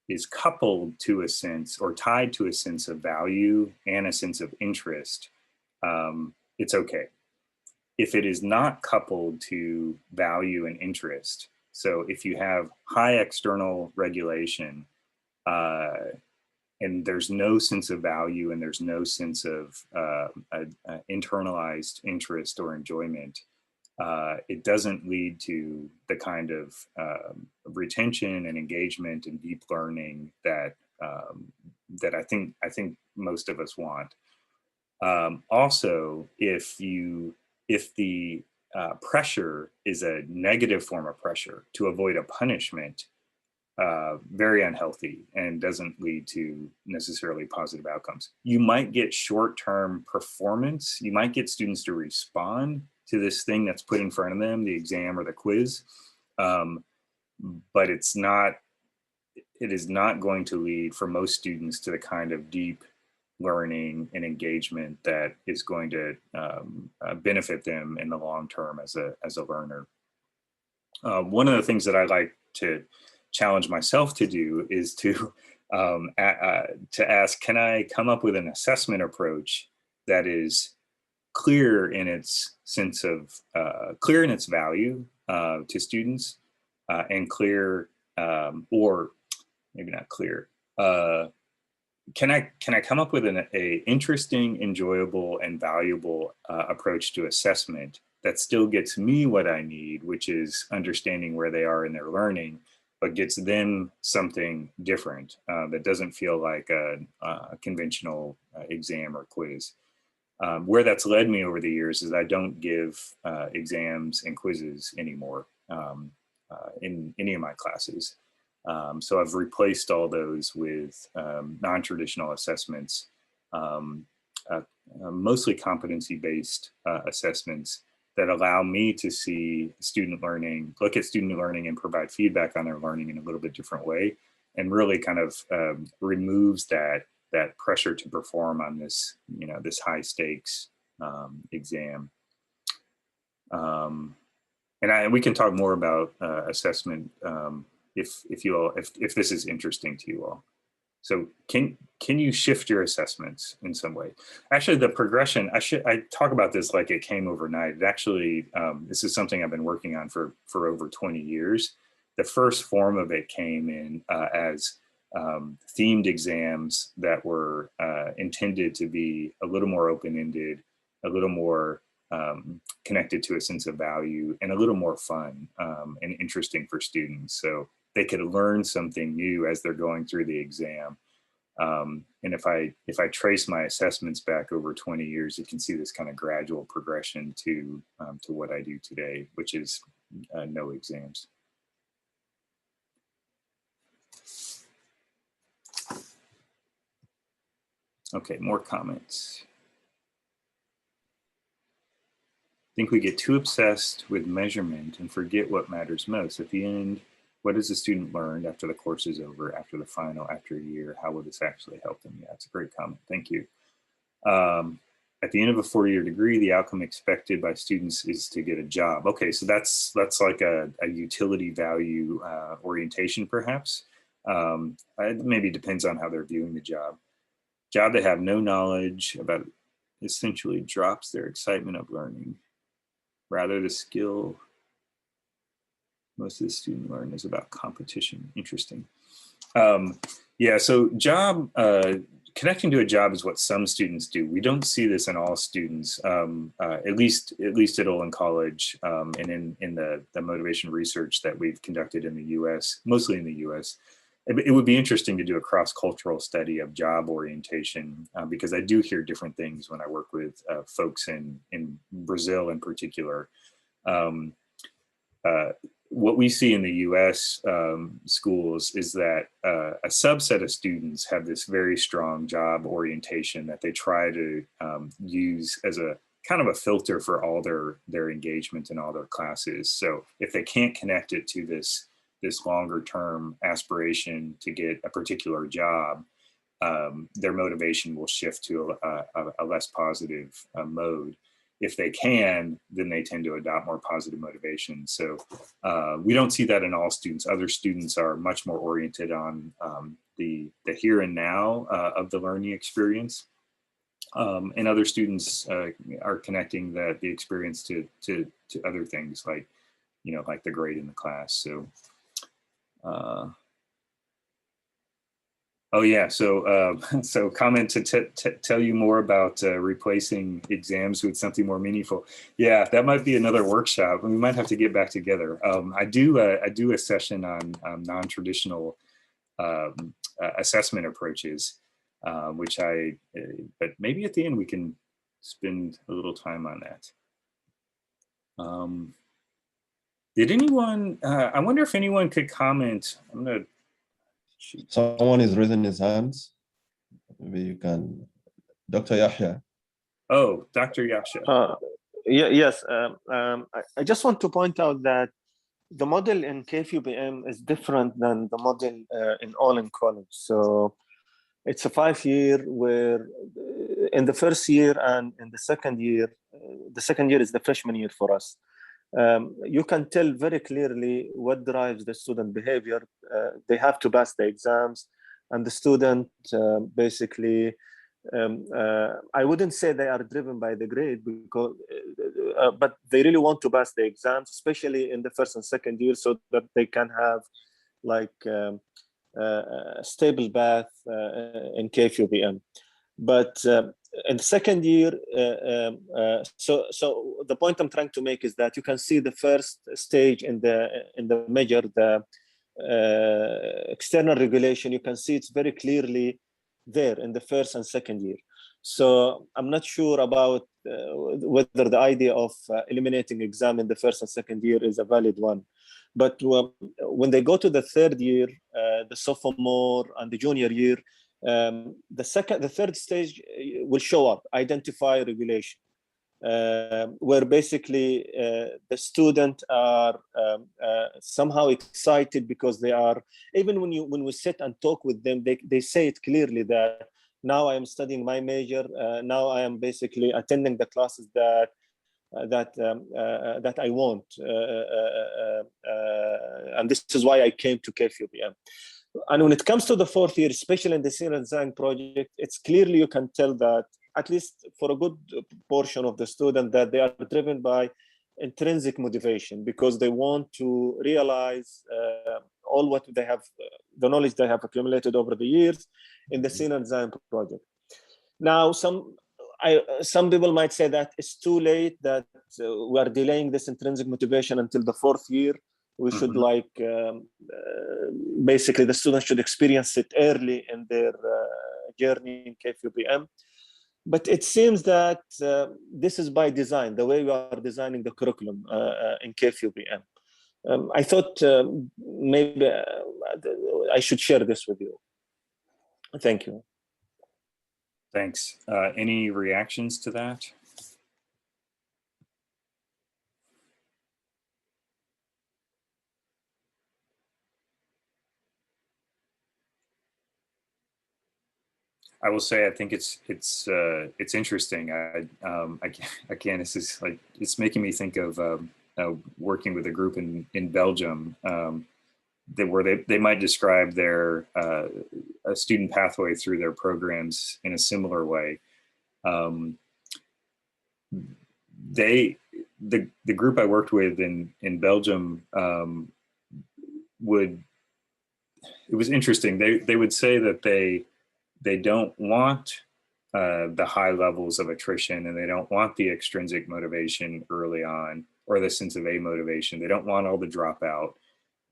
is coupled to a sense or tied to a sense of value and a sense of interest, it's okay. If it is not coupled to value and interest, so if you have high external regulation and there's no sense of value and there's no sense of internalized interest or enjoyment, it doesn't lead to the kind of retention and engagement and deep learning that I think most of us want. Also, if the pressure is a negative form of pressure to avoid a punishment, very unhealthy and doesn't lead to necessarily positive outcomes. You might get short-term performance. You might get students to respond to this thing that's put in front of them, the exam or the quiz, but it is not going to lead for most students to the kind of deep learning and engagement that is going to benefit them in the long term as a learner. One of the things that I like to challenge myself to do is to ask, can I come up with an assessment approach that is clear in its sense of clear in its value to students, and clear, or maybe not clear. Can I come up with a interesting, enjoyable, and valuable approach to assessment that still gets me what I need, which is understanding where they are in their learning, but gets them something different that doesn't feel like a conventional exam or quiz. Where that's led me over the years is I don't give exams and quizzes anymore in any of my classes. So I've replaced all those with non-traditional assessments, mostly competency-based assessments that allow me to see student learning, look at student learning and provide feedback on their learning in a little bit different way, and really kind of removes that pressure to perform on this, this high stakes exam. And we can talk more about assessment if this is interesting to you all. So can you shift your assessments in some way? Actually, the progression, I talk about this like it came overnight. It actually, this is something I've been working on for over 20 years. The first form of it came in as themed exams that were intended to be a little more open-ended, a little more connected to a sense of value, and a little more fun and interesting for students. So they could learn something new as they're going through the exam. And if I trace my assessments back over 20 years, you can see this kind of gradual progression to what I do today, which is no exams. Okay, more comments. I think we get too obsessed with measurement and forget what matters most. At the end, what has the student learned after the course is over, after the final, after a year? How will this actually help them? Yeah, it's a great comment. Thank you. At the end of a 4-year degree, the outcome expected by students is to get a job. Okay, so that's like a utility value orientation, perhaps. It maybe depends on how they're viewing the job. Job they have no knowledge about essentially drops their excitement of learning. Rather, the skill most of the student learn is about competition. Interesting. Yeah, so job connecting to a job is what some students do. We don't see this in all students, at least at Olin College, and in the motivation research that we've conducted in the U.S., mostly in the U.S. It would be interesting to do a cross-cultural study of job orientation, because I do hear different things when I work with folks in Brazil in particular. What we see in the US schools is that a subset of students have this very strong job orientation that they try to use as a kind of a filter for all their engagement in all their classes. So if they can't connect it to this longer term aspiration to get a particular job, their motivation will shift to a less positive mode. If they can, then they tend to adopt more positive motivation. So we don't see that in all students. Other students are much more oriented on the here and now of the learning experience. And other students are connecting the experience to other things like, like the grade in the class. So, oh yeah, so comment to tell you more about replacing exams with something more meaningful. Yeah, that might be another workshop. We might have to get back together. I do a session on non-traditional assessment approaches, but maybe at the end we can spend a little time on that. Did anyone? I wonder if anyone could comment. I'm gonna. Someone is raising his hands. Maybe you can, Dr. Yahya. Oh, Dr. Yahya. Yes, I just want to point out that the model in KFUPM is different than the model in Olin College. So it's a 5-year where in the first year and in the second year is the freshman year for us. You can tell very clearly what drives the student behavior. They have to pass the exams, and the student basically, I wouldn't say they are driven by the grade, because, but they really want to pass the exams, especially in the first and second year, so that they can have like a stable path in KFUPM. But in the second year, so the point I'm trying to make is that you can see the first stage in the measure, the external regulation. You can see it's very clearly there in the first and second year. So I'm not sure about whether the idea of eliminating exam in the first and second year is a valid one. But when they go to the third year, the sophomore and the junior year, the third stage will show up, identify regulation, where basically the students are somehow excited because they are, even when we sit and talk with them, they say it clearly that now I am studying my major, now I am basically attending the classes that I want, and this is why I came to KFUPM. And when it comes to the fourth year, especially in the senior design project, it's clearly you can tell that, at least for a good portion of the student, that they are driven by intrinsic motivation, because they want to realize all what they have, the knowledge they have accumulated over the years in the senior design project. Now, some people might say that it's too late, that we are delaying this intrinsic motivation until the fourth year. We should basically the students should experience it early in their journey in KFUPM. But it seems that this is by design, the way we are designing the curriculum in KFUPM. I thought maybe I should share this with you. Thank you. Thanks. Any reactions to that? I will say I think it's interesting. Again, this is like, it's making me think of working with a group in Belgium where they might describe their a student pathway through their programs in a similar way. The group I worked with in Belgium it was interesting. They would say that they don't want the high levels of attrition, and they don't want the extrinsic motivation early on, or the sense of amotivation. They don't want all the dropout.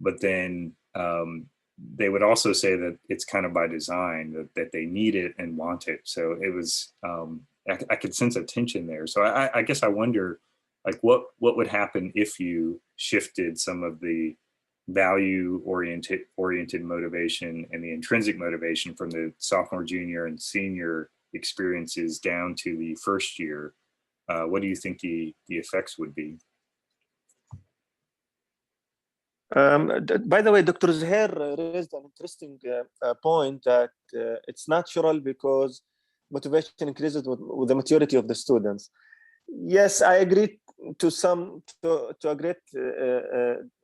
But then they would also say that it's kind of by design, that they need it and want it. So it was, I could sense a tension there. So I guess I wonder, like, what would happen if you shifted some of the value-oriented motivation and the intrinsic motivation from the sophomore, junior, and senior experiences down to the first year? What do you think the effects would be? By the way, Dr. Zuhair raised an interesting point that it's natural because motivation increases with the maturity of the students. Yes, I agree to a great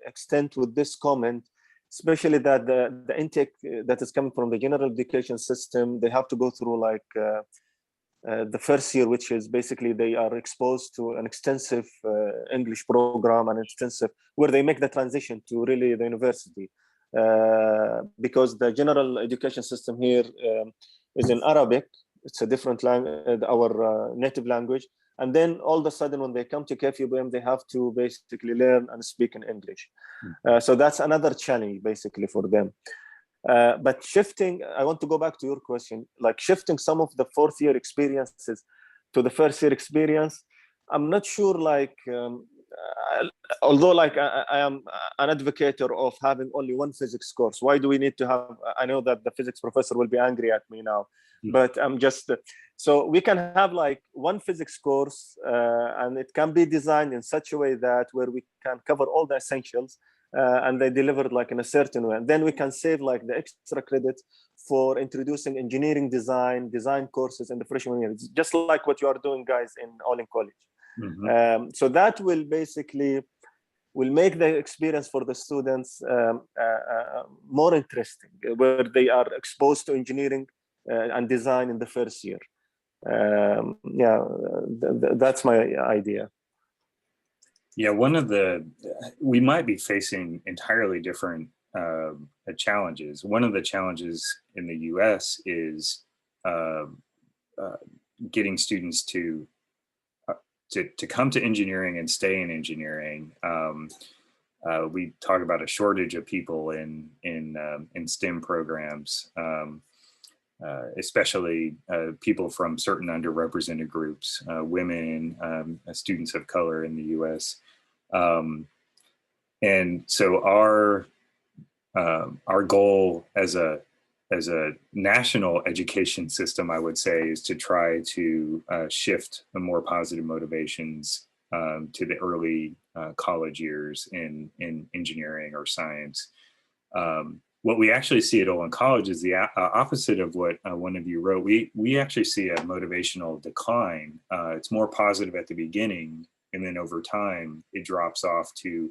extent with this comment, especially that the intake that is coming from the general education system, they have to go through like the first year, which is basically they are exposed to an extensive English program and extensive where they make the transition to really the university, because the general education system here is in Arabic. It's a different language, our native language. And then all of a sudden, when they come to KFUPM, they have to basically learn and speak in English. So that's another challenge basically for them. But shifting, I want to go back to your question, like shifting some of the fourth year experiences to the first year experience. I'm not sure, like, although like I am an advocate of having only one physics course. Why do we need to have, I know that the physics professor will be angry at me now, but I'm just, so we can have like one physics course and it can be designed in such a way that where we can cover all the essentials and they delivered like in a certain way. And then we can save like the extra credit for introducing engineering design courses in the freshman year. It's just like what you are doing, guys, in all in college. So that will basically make the experience for the students more interesting, where they are exposed to engineering and design in the first year. That's my idea. Yeah, we might be facing entirely different challenges. One of the challenges in the US is getting students to come to engineering and stay in engineering. We talk about a shortage of people in STEM programs, especially people from certain underrepresented groups, women, students of color in the U.S. And so our goal as a national education system, I would say, is to try to shift the more positive motivations to the early college years in engineering or science. What we actually see at Olin College is the opposite of what one of you wrote. We actually see a motivational decline. It's more positive at the beginning, and then over time it drops off to,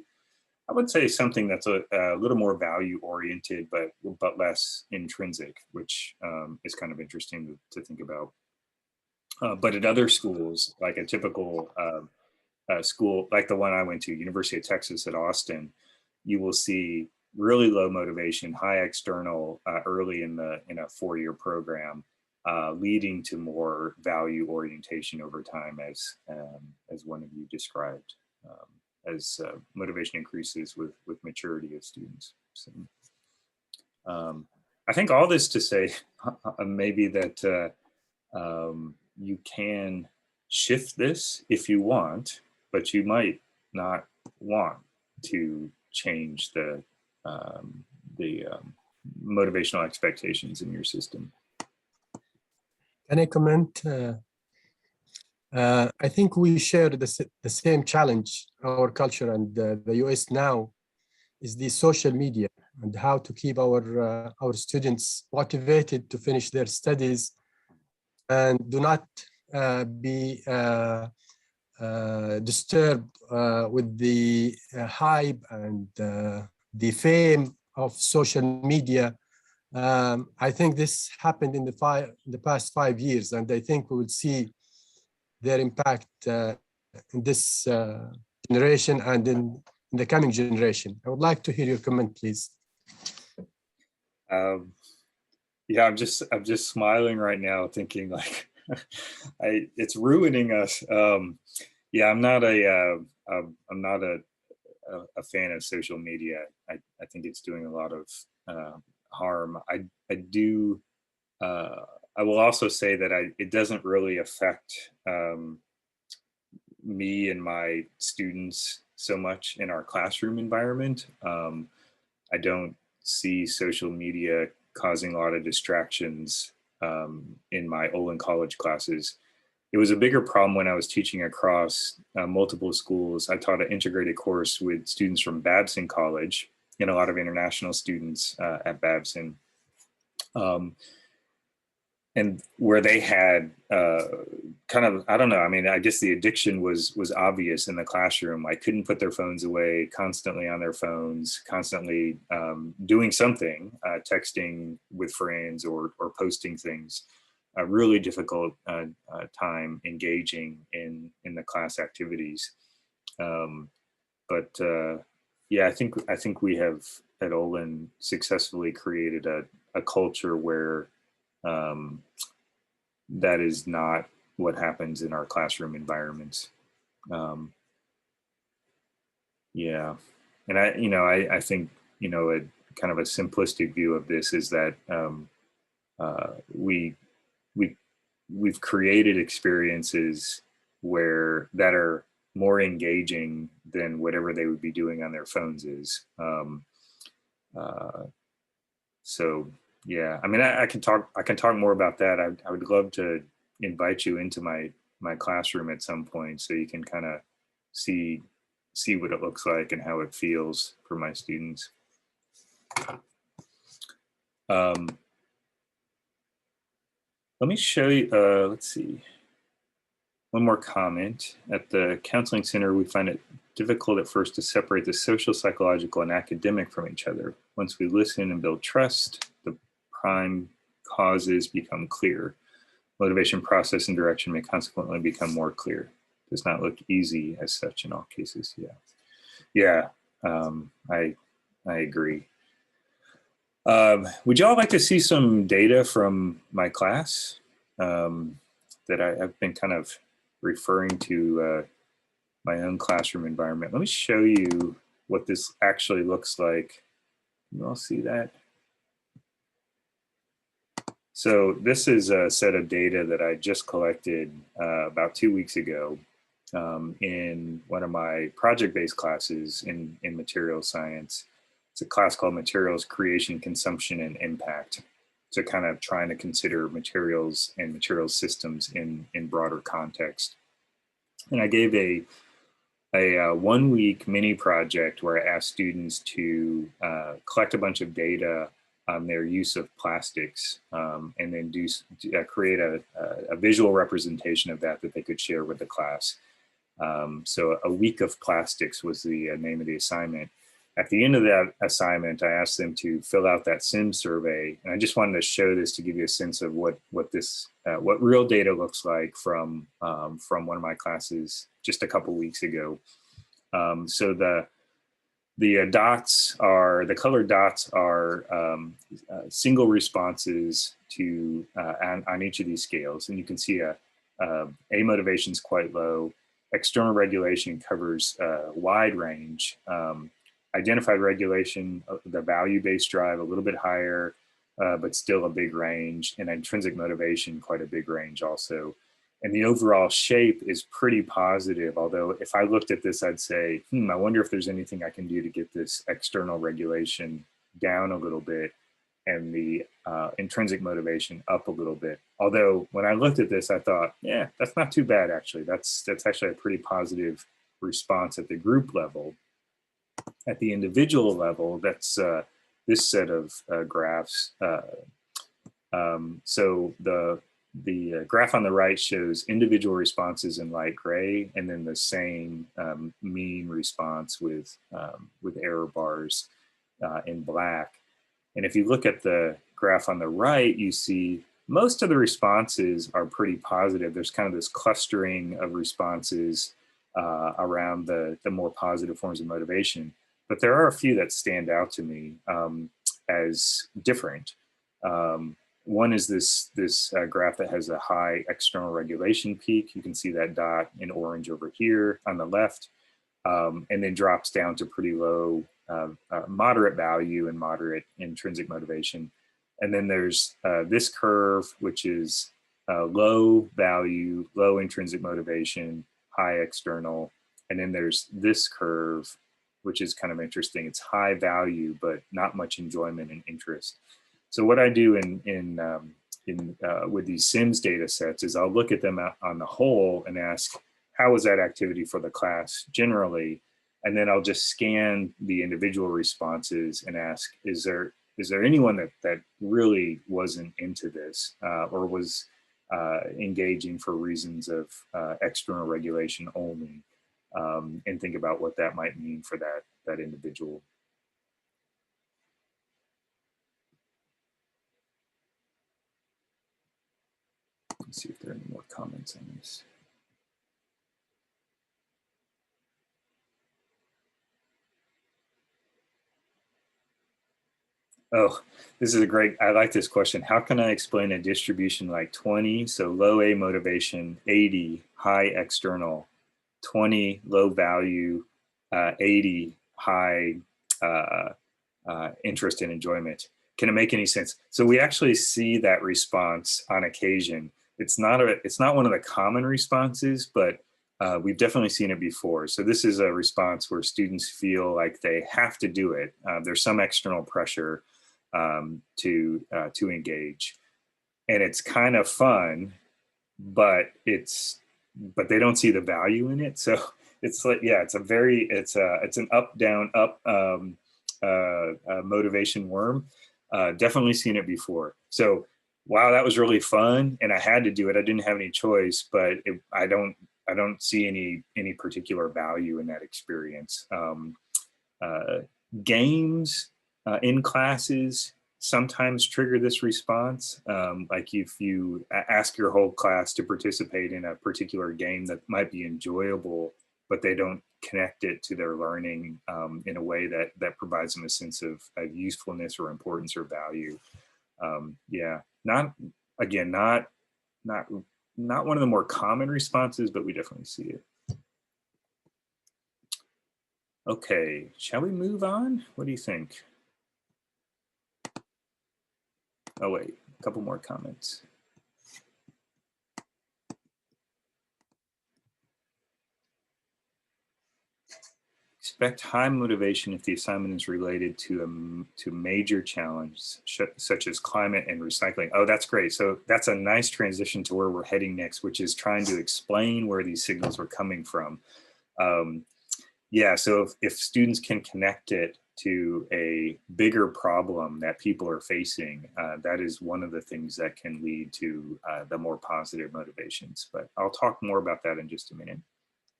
I would say, something that's a little more value oriented, but less intrinsic, which is kind of interesting to think about. But at other schools, like a typical school, like the one I went to, University of Texas at Austin, you will see really low motivation, high external early in a 4-year program, leading to more value orientation over time, as one of you described. As motivation increases with maturity of students. So, I think all this to say maybe that you can shift this if you want, but you might not want to change the motivational expectations in your system. Can I comment? I think we share the same challenge. Our culture and the US now is the social media and how to keep our students motivated to finish their studies and do not be disturbed with the hype and the fame of social media. I think this happened in the past 5 years, and I think we will see their impact in this generation and in the coming generation. I would like to hear your comment, please. Yeah, I'm just smiling right now, thinking like, it's ruining us. Yeah, I'm not a fan of social media. I think it's doing a lot of harm. I do. I will also say that it doesn't really affect me and my students so much in our classroom environment. I don't see social media causing a lot of distractions in my Olin College classes. It was a bigger problem when I was teaching across multiple schools. I taught an integrated course with students from Babson College and a lot of international students at Babson. And where they had kind of, I don't know, I mean, I guess the addiction was obvious in the classroom. I couldn't put their phones away, constantly on their phones, constantly doing something, texting with friends or posting things. A really difficult time engaging in the class activities. But yeah, I think we have at Olin successfully created a culture where that is not what happens in our classroom environments. Yeah, and I think, a kind of a simplistic view of this is that we've created experiences that are more engaging than whatever they would be doing on their phones is. So yeah, I mean, I can talk more about that. I would love to invite you into my classroom at some point so you can kind of see what it looks like and how it feels for my students. Let me show you, let's see. One more comment. At the counseling center, we find it difficult at first to separate the social, psychological, and academic from each other. Once we listen and build trust, the prime causes become clear. Motivation, process, and direction may consequently become more clear. It does not look easy as such in all cases. Yeah, I agree. Would y'all like to see some data from my class that I've been kind of referring to my own classroom environment? Let me show you what this actually looks like. You all see that? So this is a set of data that I just collected about 2 weeks ago in one of my project-based classes in materials science. It's a class called Materials Creation, Consumption, and Impact. So kind of trying to consider materials and materials systems in broader context. And I gave a 1 week mini project where I asked students to collect a bunch of data on their use of plastics and then create a visual representation of that they could share with the class. So a week of plastics was the name of the assignment. At the end of that assignment, I asked them to fill out that SIM survey. And I just wanted to show this to give you a sense of what real data looks like from one of my classes just a couple weeks ago. So the colored dots are single responses to on each of these scales. And you can see a motivation is quite low. External regulation covers a wide range. Identified regulation, the value-based drive, a little bit higher, but still a big range. And intrinsic motivation, quite a big range also. And the overall shape is pretty positive. Although if I looked at this, I'd say, I wonder if there's anything I can do to get this external regulation down a little bit and the intrinsic motivation up a little bit. Although when I looked at this, I thought, yeah, that's not too bad, actually. That's actually a pretty positive response at the group level. At the individual level, that's this set of graphs. So the graph on the right shows individual responses in light gray, and then the same mean response with error bars in black. And if you look at the graph on the right, you see most of the responses are pretty positive. There's kind of this clustering of responses around the more positive forms of motivation. But there are a few that stand out to me as different. One is this graph that has a high external regulation peak. You can see that dot in orange over here on the left, and then drops down to pretty low, moderate value and moderate intrinsic motivation. And then there's this curve, which is low value, low intrinsic motivation, high external. And then there's this curve, which is kind of interesting. It's high value, but not much enjoyment and interest. So what I do with these SIMS data sets is I'll look at them on the whole and ask, how was that activity for the class generally? And then I'll just scan the individual responses and ask, is there anyone that really wasn't into this or was engaging for reasons of external regulation only, and think about what that might mean for that individual. Let's see if there are any more comments on this. Oh, this is I like this question. How can I explain a distribution like 20, so low A motivation, 80, high external, 20, low value, 80, high interest and enjoyment? Can it make any sense? So we actually see that response on occasion. It's not one of the common responses, but we've definitely seen it before. So this is a response where students feel like they have to do it. There's some external pressure to engage, and it's kind of fun, but they don't see the value in it. So it's like, yeah, it's an up down up motivation worm. Definitely seen it before. So wow, that was really fun, and I had to do it. I didn't have any choice, but I don't see any particular value in that experience. Games in classes sometimes trigger this response. Like if you ask your whole class to participate in a particular game that might be enjoyable, but they don't connect it to their learning in a way that provides them a sense of usefulness or importance or value. Yeah, not one of the more common responses, but we definitely see it. Okay, shall we move on? What do you think? Oh wait, a couple more comments. Expect high motivation if the assignment is related to major challenges such as climate and recycling. Oh, that's great. So that's a nice transition to where we're heading next, which is trying to explain where these signals are coming from. Yeah, so if students can connect it to a bigger problem that people are facing, that is one of the things that can lead to the more positive motivations. But I'll talk more about that in just a minute.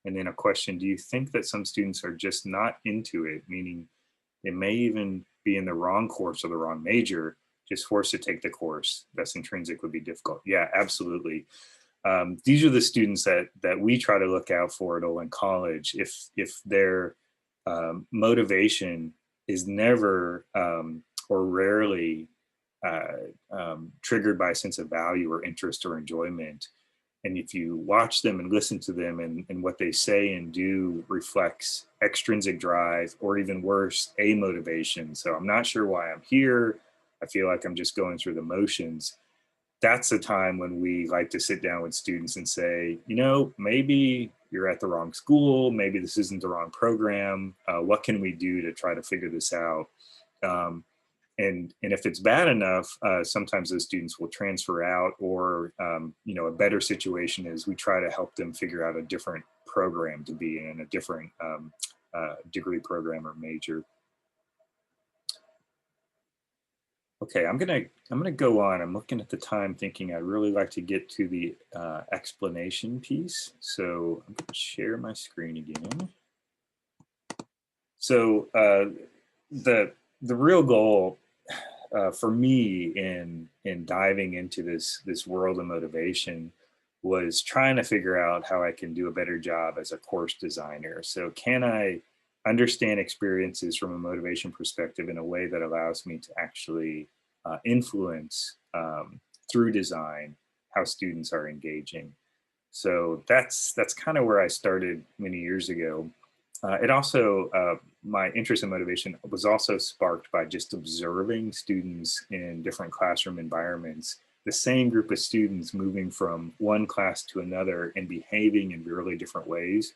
And then a question, do you think that some students are just not into it, meaning they may even be in the wrong course or the wrong major, just forced to take the course? That's intrinsic would be difficult. Yeah, absolutely. These are the students that we try to look out for at Olin College. If their motivation is never or rarely triggered by a sense of value or interest or enjoyment, and if you watch them and listen to them and what they say and do reflects extrinsic drive, or even worse, amotivation. So I'm not sure why I'm here. I feel like I'm just going through the motions. That's a time when we like to sit down with students and say, you know, maybe you're at the wrong school. Maybe this isn't the wrong program. What can we do to try to figure this out? And if it's bad enough, sometimes those students will transfer out, or you know, a better situation is we try to help them figure out a different program to be in, a different degree program or major. Okay, I'm gonna go on. I'm looking at the time, thinking I'd really like to get to the explanation piece. So I'm gonna share my screen again. So the real goal for me in diving into this world of motivation was trying to figure out how I can do a better job as a course designer. So can I understand experiences from a motivation perspective in a way that allows me to actually influence through design how students are engaging. So that's kind of where I started many years ago. It also, my interest in motivation was also sparked by just observing students in different classroom environments, the same group of students moving from one class to another and behaving in really different ways.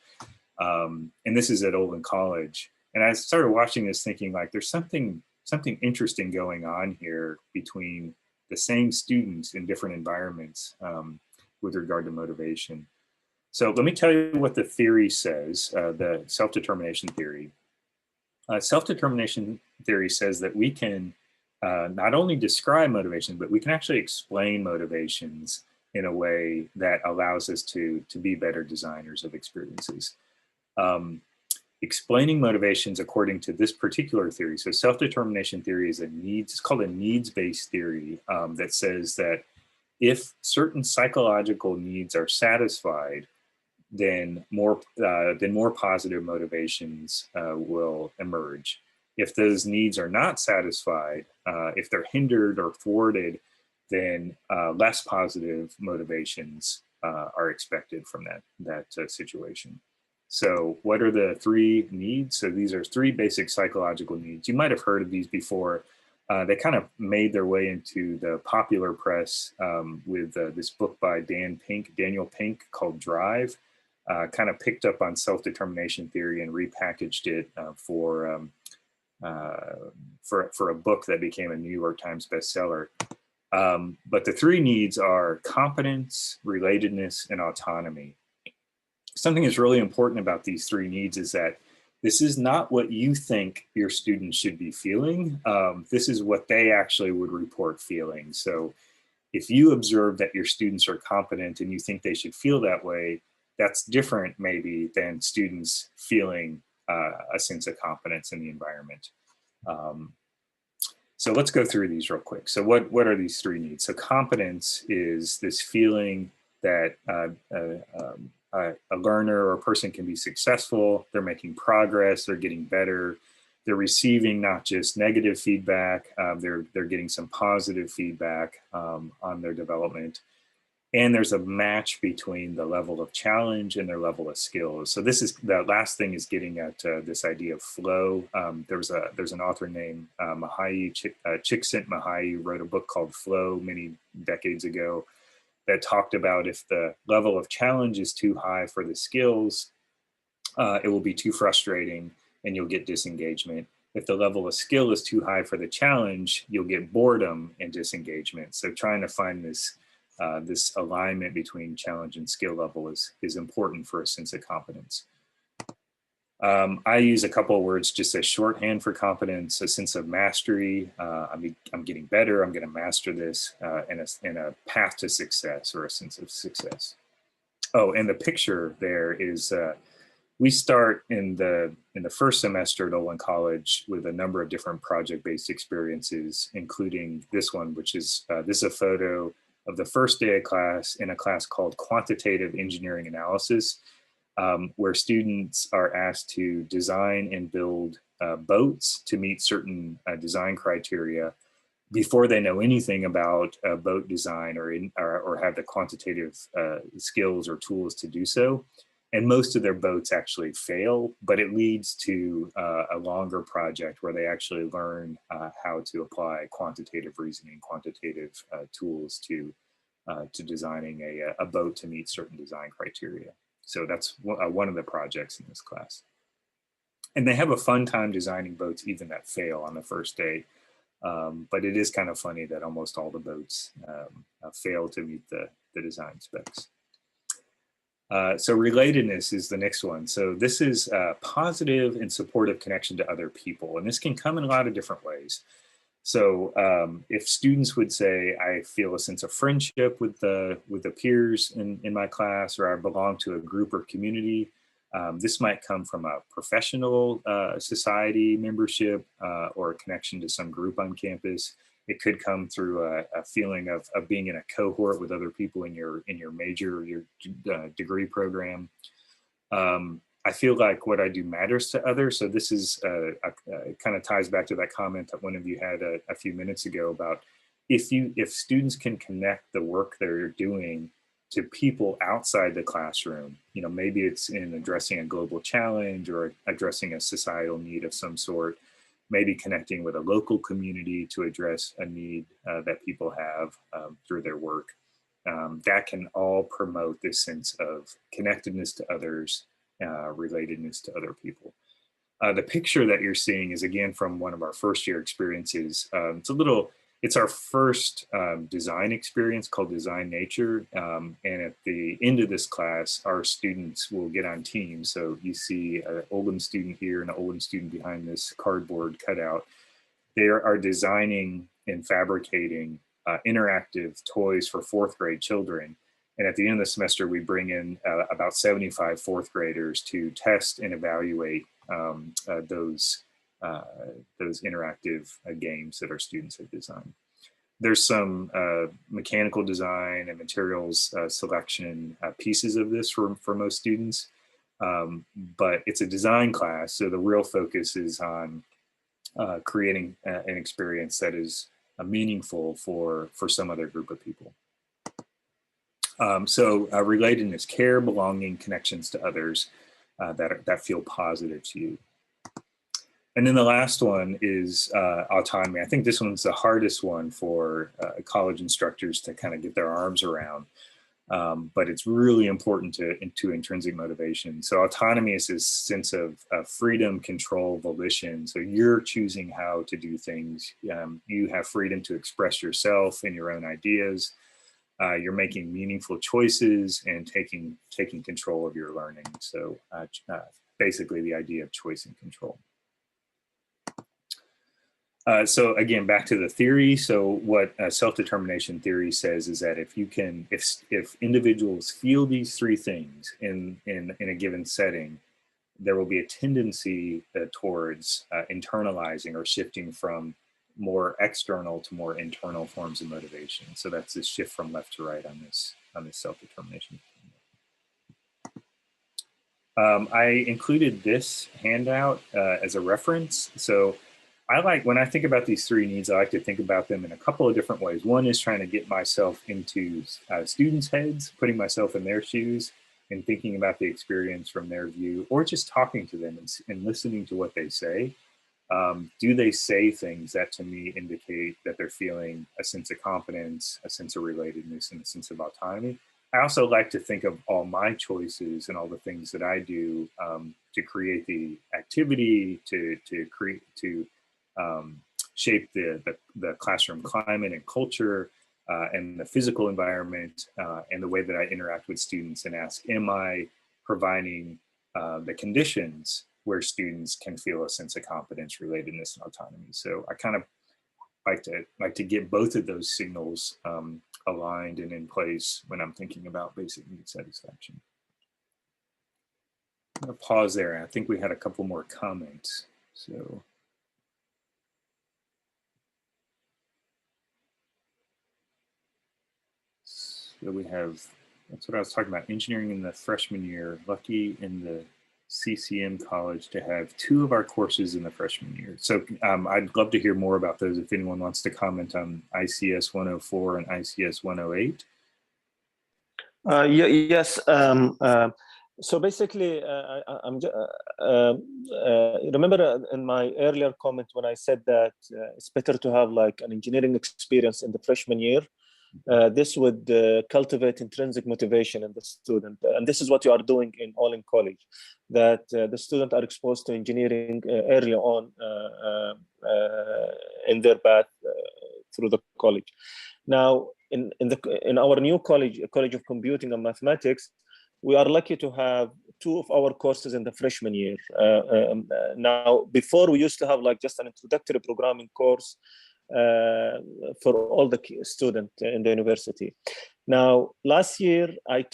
And this is at Olin College. And I started watching this thinking like, there's something interesting going on here between the same students in different environments with regard to motivation. So let me tell you what the theory says, the self-determination theory. Self-determination theory says that we can not only describe motivation, but we can actually explain motivations in a way that allows us to be better designers of experiences. Explaining motivations according to this particular theory. So self-determination theory is it's called a needs-based theory that says that if certain psychological needs are satisfied, then more positive motivations will emerge. If those needs are not satisfied, if they're hindered or thwarted, then less positive motivations are expected from that situation. So what are the three needs? So these are three basic psychological needs. You might have heard of these before. They kind of made their way into the popular press with this book by Daniel Pink called Drive. Kind of picked up on self-determination theory and repackaged it for a book that became a New York Times bestseller. But the three needs are competence, relatedness, and autonomy. Something that's really important about these three needs is that this is not what you think your students should be feeling. This is what they actually would report feeling. So if you observe that your students are competent and you think they should feel that way, that's different maybe than students feeling a sense of competence in the environment. So let's go through these real quick. So what are these three needs? So competence is this feeling that a learner or a person can be successful, they're making progress, they're getting better, they're receiving not just negative feedback, they're getting some positive feedback on their development. And there's a match between the level of challenge and their level of skills. So the last thing is getting at this idea of flow. There's an author named Csikszentmihalyi wrote a book called Flow many decades ago that talked about if the level of challenge is too high for the skills, it will be too frustrating and you'll get disengagement. If the level of skill is too high for the challenge, you'll get boredom and disengagement. So trying to find this alignment between challenge and skill level is important for a sense of competence. I use a couple of words just as shorthand for competence: a sense of mastery. I'm getting better. I'm going to master this, and a path to success, or a sense of success. Oh, and the picture there is we start in the first semester at Olin College with a number of different project-based experiences, including this one, which is this is a photo of the first day of class in a class called Quantitative Engineering Analysis, where students are asked to design and build boats to meet certain design criteria before they know anything about boat design or have the quantitative skills or tools to do so. And most of their boats actually fail, but it leads to a longer project where they actually learn how to apply quantitative reasoning, quantitative tools to designing a boat to meet certain design criteria. So that's one of the projects in this class. And they have a fun time designing boats even that fail on the first day. But it is kind of funny that almost all the boats fail to meet the design specs. So relatedness is the next one. So this is a positive and supportive connection to other people. And this can come in a lot of different ways. So if students would say, I feel a sense of friendship with the peers in my class, or I belong to a group or community, this might come from a professional society membership or a connection to some group on campus. It could come through a feeling of being in a cohort with other people in your major or your degree program. I feel like what I do matters to others. So this is it kind of ties back to that comment that one of you had a few minutes ago about if students can connect the work they're doing to people outside the classroom, you know, maybe it's in addressing a global challenge or addressing a societal need of some sort, maybe connecting with a local community to address a need that people have through their work. That can all promote this sense of connectedness to others, relatedness to other people. The picture that you're seeing is again from one of our first year experiences. It's our first design experience called Design Nature. And at the end of this class, our students will get on teams. So you see an Oldham student here and an Oldham student behind this cardboard cutout. They are designing and fabricating interactive toys for fourth grade children. And at the end of the semester, we bring in about 75 fourth graders to test and evaluate those interactive games that our students have designed. There's some mechanical design and materials selection pieces of this for most students, but it's a design class, so the real focus is on creating an experience that is meaningful for some other group of people. So relatedness, care, belonging, connections to others that feel positive to you. And then the last one is autonomy. I think this one's the hardest one for college instructors to kind of get their arms around, but it's really important to intrinsic motivation. So autonomy is this sense of freedom, control, volition. So you're choosing how to do things. You have freedom to express yourself and your own ideas. You're making meaningful choices and taking control of your learning. So basically the idea of choice and control. So again, back to the theory. So what self-determination theory says is that if individuals feel these three things in a given setting, there will be a tendency towards internalizing or shifting from more external to more internal forms of motivation. So that's this shift from left to right on this self-determination. I included this handout as a reference. So when I think about these three needs, I like to think about them in a couple of different ways. One is trying to get myself into students' heads, putting myself in their shoes and thinking about the experience from their view, or just talking to them and listening to what they say. Do they say things that to me indicate that they're feeling a sense of confidence, a sense of relatedness, and a sense of autonomy? I also like to think of all my choices and all the things that I do to create the activity, to shape the classroom climate and culture and the physical environment and the way that I interact with students, and ask, am I providing the conditions where students can feel a sense of competence, relatedness, and autonomy? So I kind of like to get both of those signals aligned and in place when I'm thinking about basic need satisfaction. I'm gonna pause there. I think we had a couple more comments. So we have, that's what I was talking about, engineering in the freshman year, lucky in the CCM college to have 2 of our courses in the freshman year. So I'd love to hear more about those if anyone wants to comment on ICS 104 and ICS 108. Yes. So basically, remember in my earlier comment when I said that it's better to have like an engineering experience in the freshman year. This would cultivate intrinsic motivation in the student. And this is what you are doing in all in college, that the students are exposed to engineering early on in their path through the college. Now, in our new college, College of Computing and Mathematics, we are lucky to have 2 of our courses in the freshman year. Now, before we used to have like just an introductory programming course for all the students in the university. Now, last year, I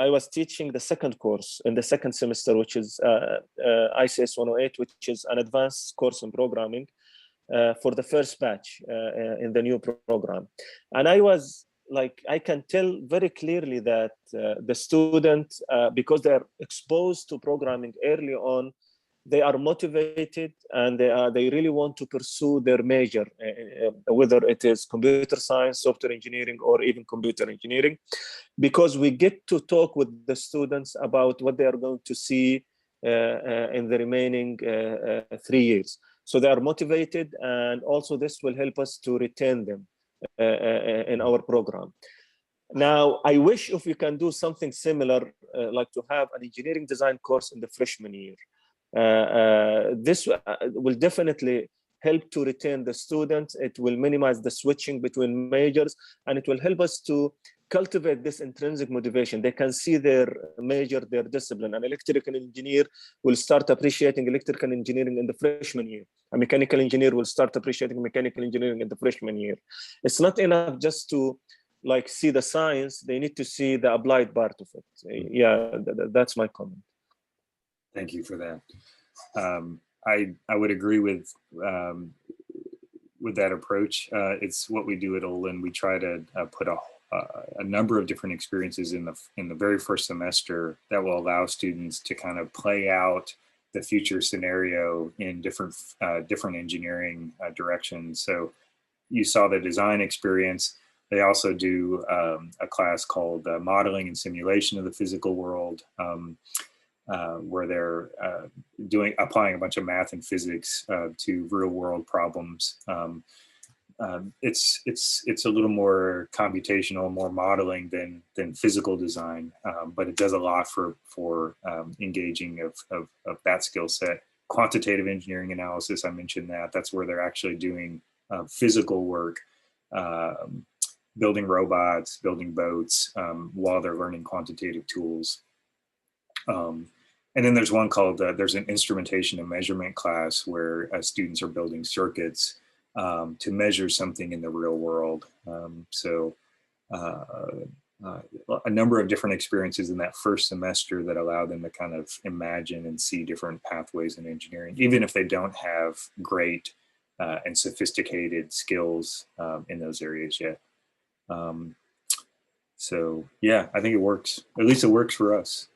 was teaching the second course in the second semester, which is ICS 108, which is an advanced course in programming for the first batch in the new program. And I was like I can tell very clearly that the students, because they're exposed to programming early on, they are motivated and they really want to pursue their major, whether it is computer science, software engineering, or even computer engineering, because we get to talk with the students about what they are going to see in the remaining 3 years. So they are motivated, and also this will help us to retain them in our program. Now, I wish if we can do something similar, like to have an engineering design course in the freshman year. This will definitely help to retain the students. It will minimize the switching between majors, and it will help us to cultivate this intrinsic motivation. They can see their major, their discipline. An electrical engineer will start appreciating electrical engineering in the freshman year. A mechanical engineer will start appreciating mechanical engineering in the freshman year. It's not enough just to like see the science, they need to see the applied part of it. Yeah, that's my comment. Thank you for that. I would agree with that approach. It's what we do at Olin. We try to put a number of different experiences in the very first semester that will allow students to kind of play out the future scenario in different engineering directions. So you saw the design experience. They also do a class called Modeling and Simulation of the Physical World, where they're applying a bunch of math and physics to real world problems. It's a little more computational, more modeling than physical design, but it does a lot for engaging of that skill set. Quantitative engineering analysis, I mentioned that. That's where they're actually doing physical work, building robots, building boats, while they're learning quantitative tools. And then there's one called, there's an instrumentation and measurement class where students are building circuits to measure something in the real world. A number of different experiences in that first semester that allow them to kind of imagine and see different pathways in engineering, even if they don't have great and sophisticated skills in those areas yet. So yeah, I think it works. At least it works for us.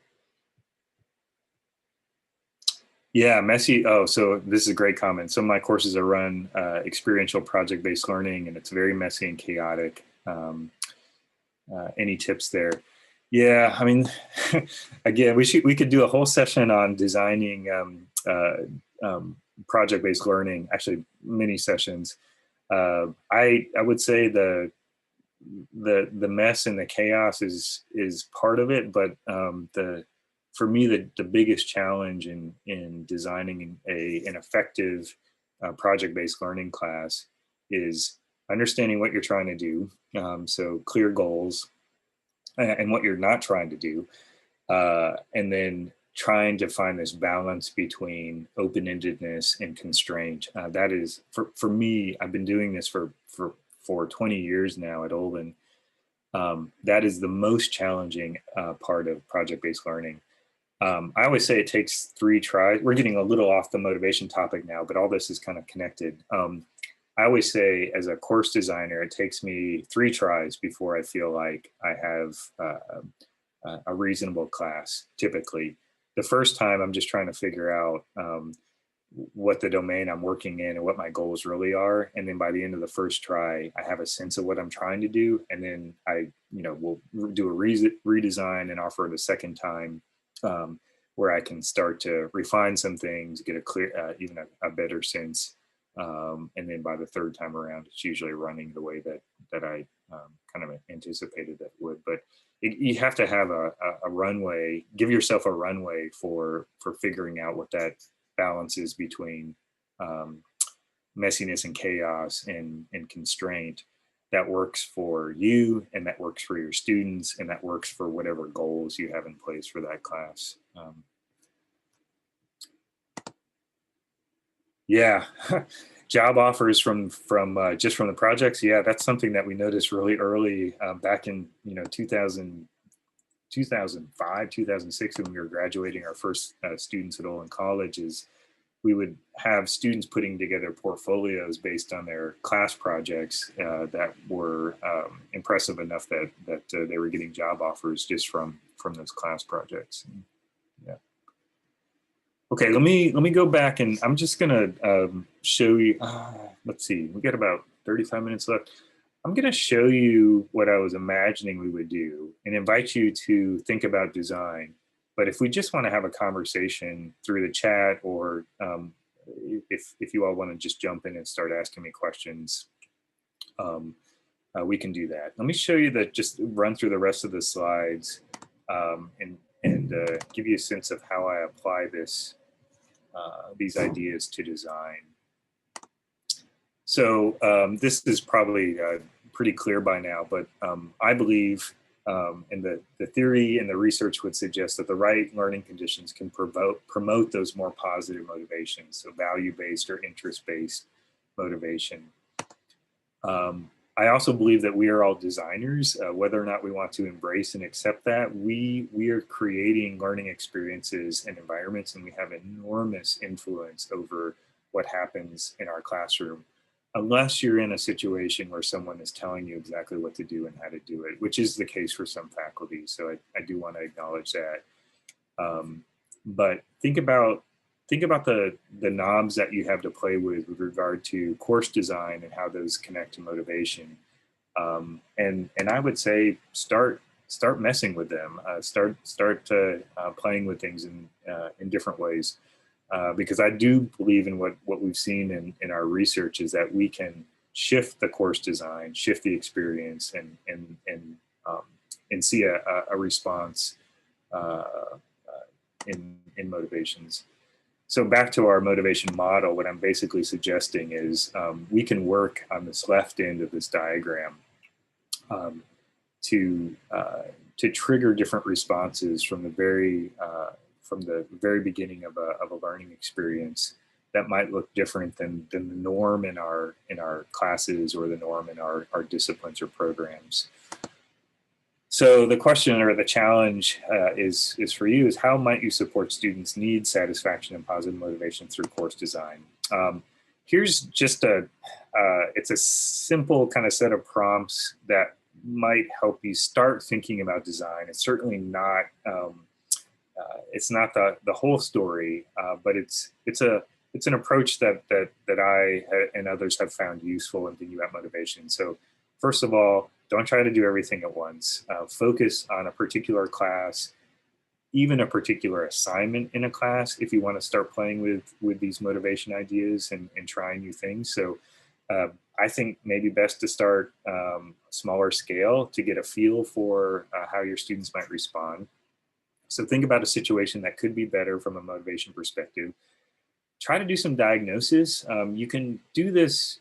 Yeah, messy. Oh, so this is a great comment. Some of my courses are run experiential project-based learning, and it's very messy and chaotic. Any tips there? Yeah, I mean, again, we could do a whole session on designing project-based learning. Actually, many sessions. I would say the mess and the chaos is part of it, but for me, the biggest challenge in designing an effective project-based learning class is understanding what you're trying to do. So clear goals and what you're not trying to do. And then trying to find this balance between open-endedness and constraint. That is, for me, I've been doing this for 20 years now at Olin. That is the most challenging part of project-based learning. I always say it takes 3 tries. We're getting a little off the motivation topic now, but all this is kind of connected. I always say as a course designer, it takes me 3 tries before I feel like I have a reasonable class, typically. The first time I'm just trying to figure out what the domain I'm working in and what my goals really are. And then by the end of the first try, I have a sense of what I'm trying to do. And then I will do a redesign and offer it a second time, where I can start to refine some things, get a clear, even a better sense. And then by the third time around, it's usually running the way that I kind of anticipated that it would. But you have to have a runway, give yourself a runway for figuring out what that balance is between messiness and chaos and constraint that works for you, and that works for your students, and that works for whatever goals you have in place for that class. Yeah, job offers from just from the projects. Yeah, that's something that we noticed really early back in 2005, 2006, when we were graduating our first students at Olin College. Is we would have students putting together portfolios based on their class projects that were impressive enough that they were getting job offers just from those class projects. Yeah. Okay, let me go back, and I'm just gonna show you. Let's see, we got about 35 minutes left. I'm gonna show you what I was imagining we would do, and invite you to think about design. But if we just want to have a conversation through the chat, or if you all want to just jump in and start asking me questions, we can do that. Let me show you that. Just run through the rest of the slides and give you a sense of how I apply these ideas to design. So this is probably pretty clear by now, but I believe, and the theory and the research would suggest that the right learning conditions can promote those more positive motivations, so value-based or interest-based motivation. I also believe that we are all designers, whether or not we want to embrace and accept that. We are creating learning experiences and environments, and we have enormous influence over what happens in our classroom, unless you're in a situation where someone is telling you exactly what to do and how to do it, which is the case for some faculty. So I do want to acknowledge that. But think about the knobs that you have to play with regard to course design and how those connect to motivation. And I would say start messing with them. Start playing with things in different ways. Because I do believe in what we've seen in our research is that we can shift the course design, shift the experience, and see a response in motivations. So back to our motivation model, what I'm basically suggesting is we can work on this left end of this diagram to trigger different responses from the very beginning of a learning experience that might look different than the norm in our classes or the norm in our disciplines or programs. So the question or the challenge is for you is how might you support students' needs, satisfaction, and positive motivation through course design? Here's just it's a simple kind of set of prompts that might help you start thinking about design. It's certainly not it's not the whole story, but it's an approach that I and others have found useful in thinking about motivation. So first of all, don't try to do everything at once. Focus on a particular class, even a particular assignment in a class if you want to start playing with these motivation ideas and trying new things. So I think maybe best to start smaller scale to get a feel for how your students might respond. So think about a situation that could be better from a motivation perspective. Try to do some diagnosis. You can do this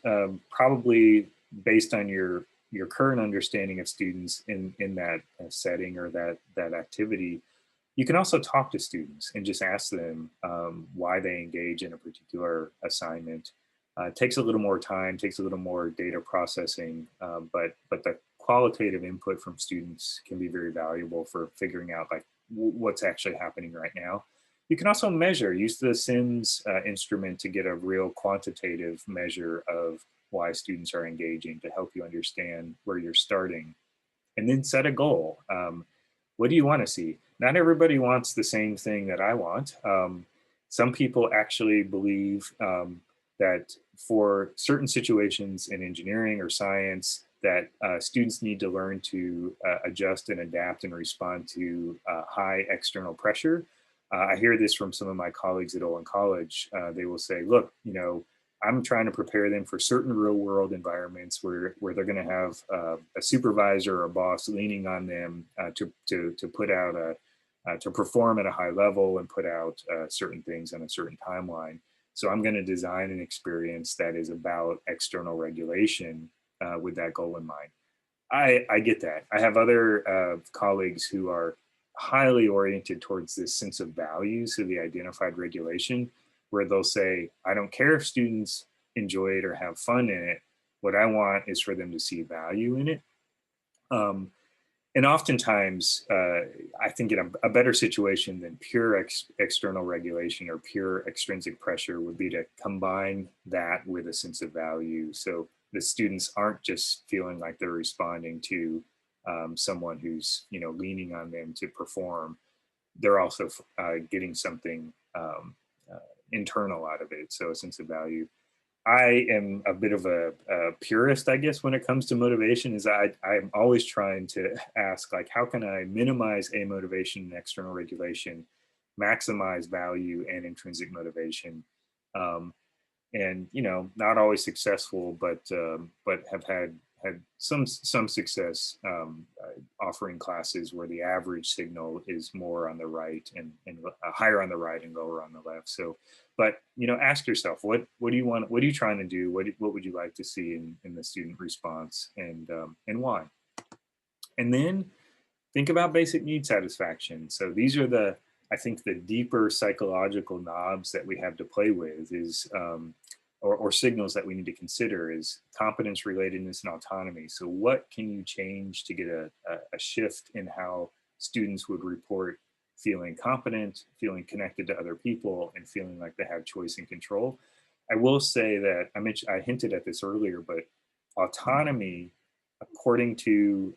probably based on your current understanding of students in that setting or that activity. You can also talk to students and just ask them why they engage in a particular assignment. It takes a little more time, takes a little more data processing, but the qualitative input from students can be very valuable for figuring out like what's actually happening right now. You can also measure, use the SIMS instrument to get a real quantitative measure of why students are engaging to help you understand where you're starting. And then set a goal. What do you want to see? Not everybody wants the same thing that I want. Some people actually believe that for certain situations in engineering or science, that students need to learn to adjust and adapt and respond to high external pressure. I hear this from some of my colleagues at Olin College. They will say, look, I'm trying to prepare them for certain real world environments where they're going to have a supervisor or a boss leaning on them to put out to perform at a high level and put out certain things on a certain timeline. So I'm going to design an experience that is about external regulation with that goal in mind. I get that. I have other colleagues who are highly oriented towards this sense of value, so the identified regulation, where they'll say, I don't care if students enjoy it or have fun in it. What I want is for them to see value in it. And oftentimes, I think in a better situation than pure external regulation or pure extrinsic pressure would be to combine that with a sense of value. So the students aren't just feeling like they're responding to someone who's, you know, leaning on them to perform. They're also getting something internal out of it, so a sense of value. I am a bit of a purist, I guess, when it comes to motivation. Is I'm always trying to ask, like, how can I minimize motivation and external regulation, maximize value and intrinsic motivation, and, you know, not always successful, but have had some success offering classes where the average signal is more on the right and higher on the right and lower on the left. So, but, you know, ask yourself, what do you want? What are you trying to do? What would you like to see in the student response, and why? And then think about basic need satisfaction. So these are I think the deeper psychological knobs that we have to play with is, or signals that we need to consider is competence, relatedness, and autonomy. So what can you change to get a shift in how students would report feeling competent, feeling connected to other people, and feeling like they have choice and control? I will say that I hinted at this earlier, but autonomy, according to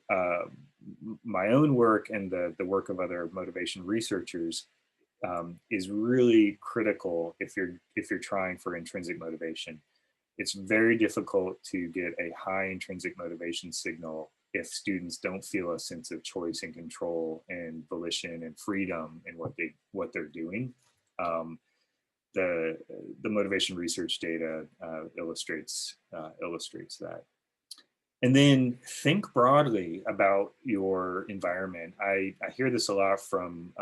my own work and the work of other motivation researchers, is really critical if you're trying for intrinsic motivation. It's very difficult to get a high intrinsic motivation signal if students don't feel a sense of choice and control and volition and freedom in what they're doing. The motivation research data illustrates that. And then think broadly about your environment. I hear this a lot from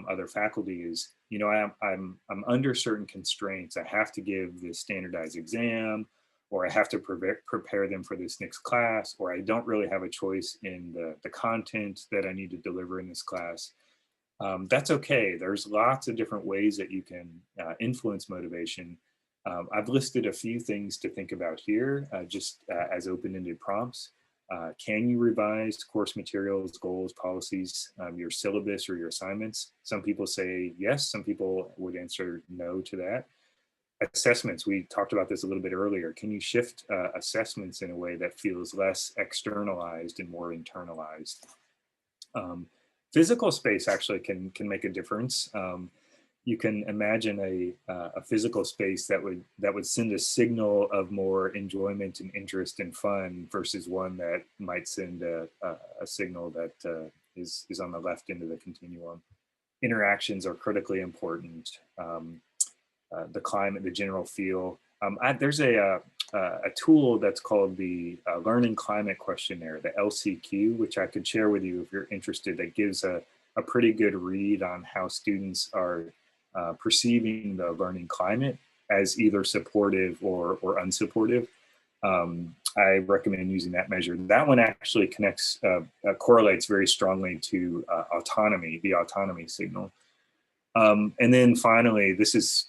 other faculty is, you know, I'm under certain constraints. I have to give this standardized exam, or I have to prepare them for this next class, or I don't really have a choice in the content that I need to deliver in this class. That's okay. There's lots of different ways that you can influence motivation. I've listed a few things to think about here, just as open-ended prompts. Can you revise course materials, goals, policies, your syllabus or your assignments? Some people say yes, some people would answer no to that. Assessments, we talked about this a little bit earlier. Can you shift assessments in a way that feels less externalized and more internalized? Physical space actually can make a difference. You can imagine a physical space that would send a signal of more enjoyment and interest and fun versus one that might send a signal that is on the left end of the continuum. Interactions are critically important. The climate, the general feel. There's a tool that's called the Learning Climate Questionnaire, the LCQ, which I could share with you if you're interested, that gives a pretty good read on how students are perceiving the learning climate as either supportive or unsupportive. I recommend using that measure. That one actually correlates very strongly to autonomy, the autonomy signal. And then finally, this is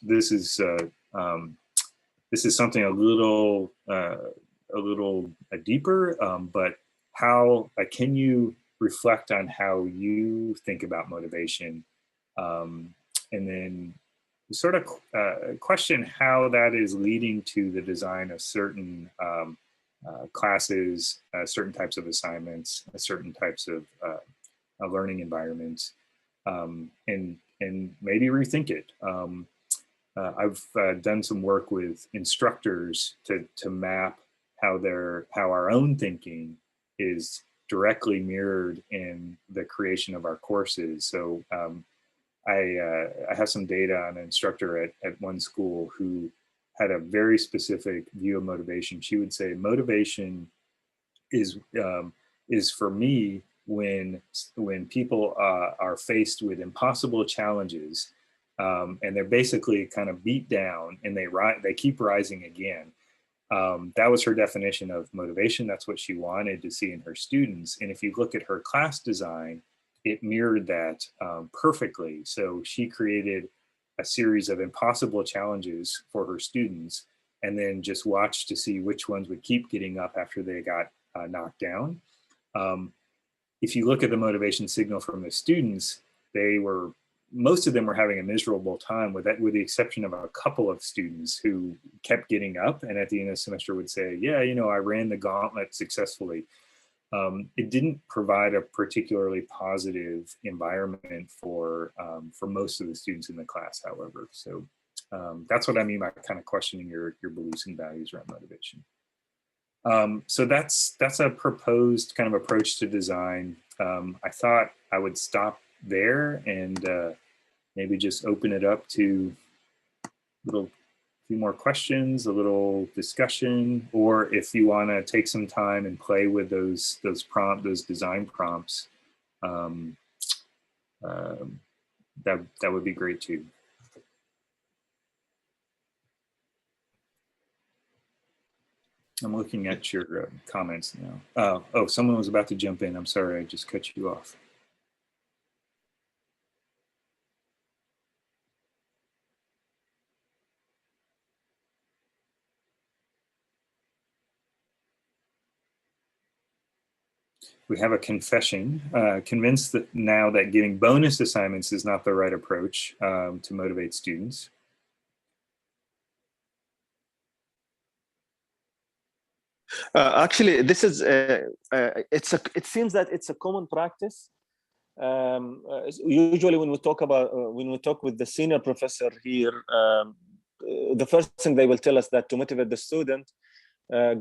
something a little deeper, but how can you reflect on how you think about motivation, and then sort of question how that is leading to the design of certain classes, certain types of assignments, certain types of learning environments, and maybe rethink it. I've done some work with instructors to map how our own thinking is directly mirrored in the creation of our courses. So I have some data on an instructor at one school who had a very specific view of motivation. She would say motivation is for me when people are faced with impossible challenges, and they're basically kind of beat down, and they keep rising again. That was her definition of motivation. That's what she wanted to see in her students. And if you look at her class design, it mirrored that perfectly. So she created a series of impossible challenges for her students, and then just watched to see which ones would keep getting up after they got knocked down. if you look at the motivation signal from the students, most of them were having a miserable time with that, with the exception of a couple of students who kept getting up and at the end of the semester would say, yeah, you know, I ran the gauntlet successfully. It didn't provide a particularly positive environment for most of the students in the class, however. So that's what I mean by kind of questioning your beliefs and values around motivation. So that's a proposed kind of approach to design. I thought I would stop there and maybe just open it up to a few more questions, a little discussion, or if you want to take some time and play with those design prompts, that would be great too. I'm looking at your comments now. Oh, someone was about to jump in. I'm sorry, I just cut you off. We have a confession, convinced that now that giving bonus assignments is not the right approach to motivate students. Actually, this is it seems that it's a common practice. Usually, when we talk with the senior professor here, the first thing they will tell us that to motivate the student,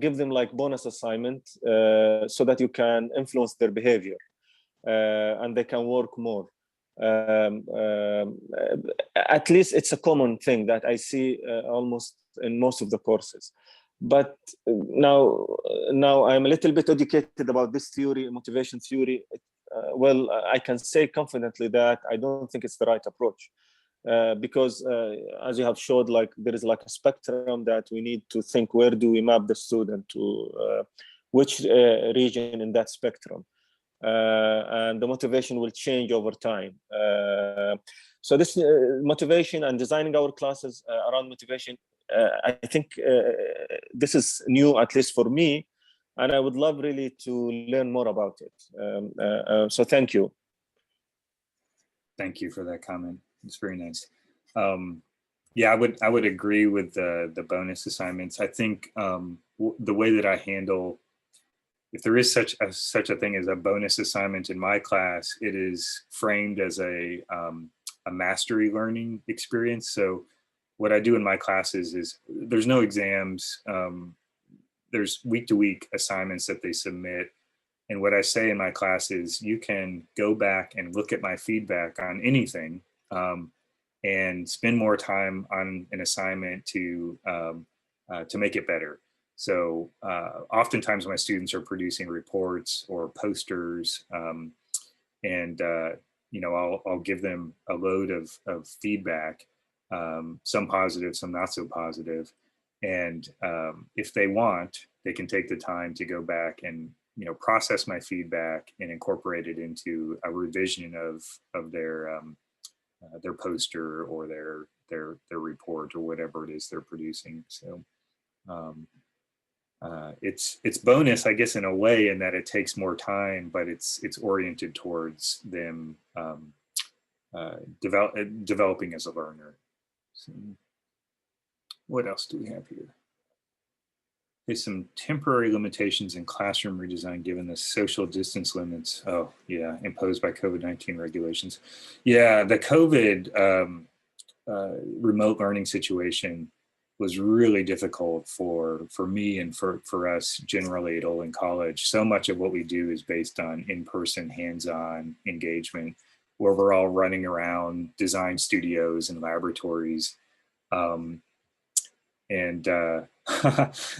give them like bonus assignment so that you can influence their behavior and they can work more. At least it's a common thing that I see almost in most of the courses. But now I'm a little bit educated about this theory, motivation theory. Well, I can say confidently that I don't think it's the right approach. Because as you have showed, like there is like a spectrum that we need to think, where do we map the student to, which region in that spectrum, and the motivation will change over time. So this motivation and designing our classes around motivation, I think this is new, at least for me, and I would love really to learn more about it. So thank you. Thank you for that comment. It's very nice. Yeah, I would agree with the bonus assignments. I think the way that I handle, if there is such a thing as a bonus assignment in my class, it is framed as a mastery learning experience. So what I do in my classes is there's no exams. There's week-to-week assignments that they submit. And what I say in my class is you can go back and look at my feedback on anything and spend more time on an assignment to make it better. So oftentimes my students are producing reports or posters, and you know, I'll give them a load of feedback, some positive, some not so positive. And if they want, they can take the time to go back and, you know, process my feedback and incorporate it into a revision of their poster or their report or whatever it is they're producing. So it's bonus, I guess, in a way, in that it takes more time, but it's oriented towards them developing as a learner. So what else do we have here? There's some temporary limitations in classroom redesign given the social distance limits. Oh yeah, imposed by COVID-19 regulations. Yeah, the COVID remote learning situation was really difficult for me and for us generally at Olin College. So much of what we do is based on in-person, hands-on engagement, where we're all running around design studios and laboratories.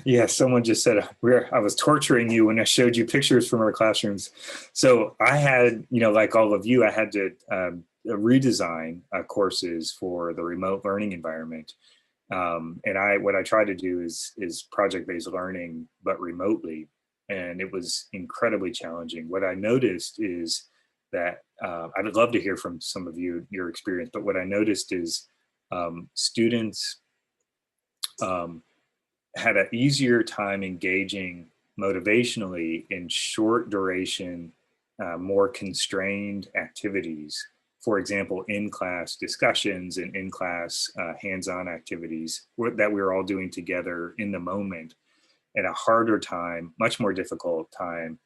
Yeah, someone just said I was torturing you when I showed you pictures from our classrooms. So I had, you know, like all of you, I had to redesign courses for the remote learning environment. And what I try to do is project-based learning, but remotely. And it was incredibly challenging. What I noticed is that I'd love to hear from some of you, your experience, but what I noticed is students had an easier time engaging motivationally in short duration more constrained activities. For example, in-class discussions and in-class hands-on activities that we were all doing together in the moment, and a harder time, much more difficult time,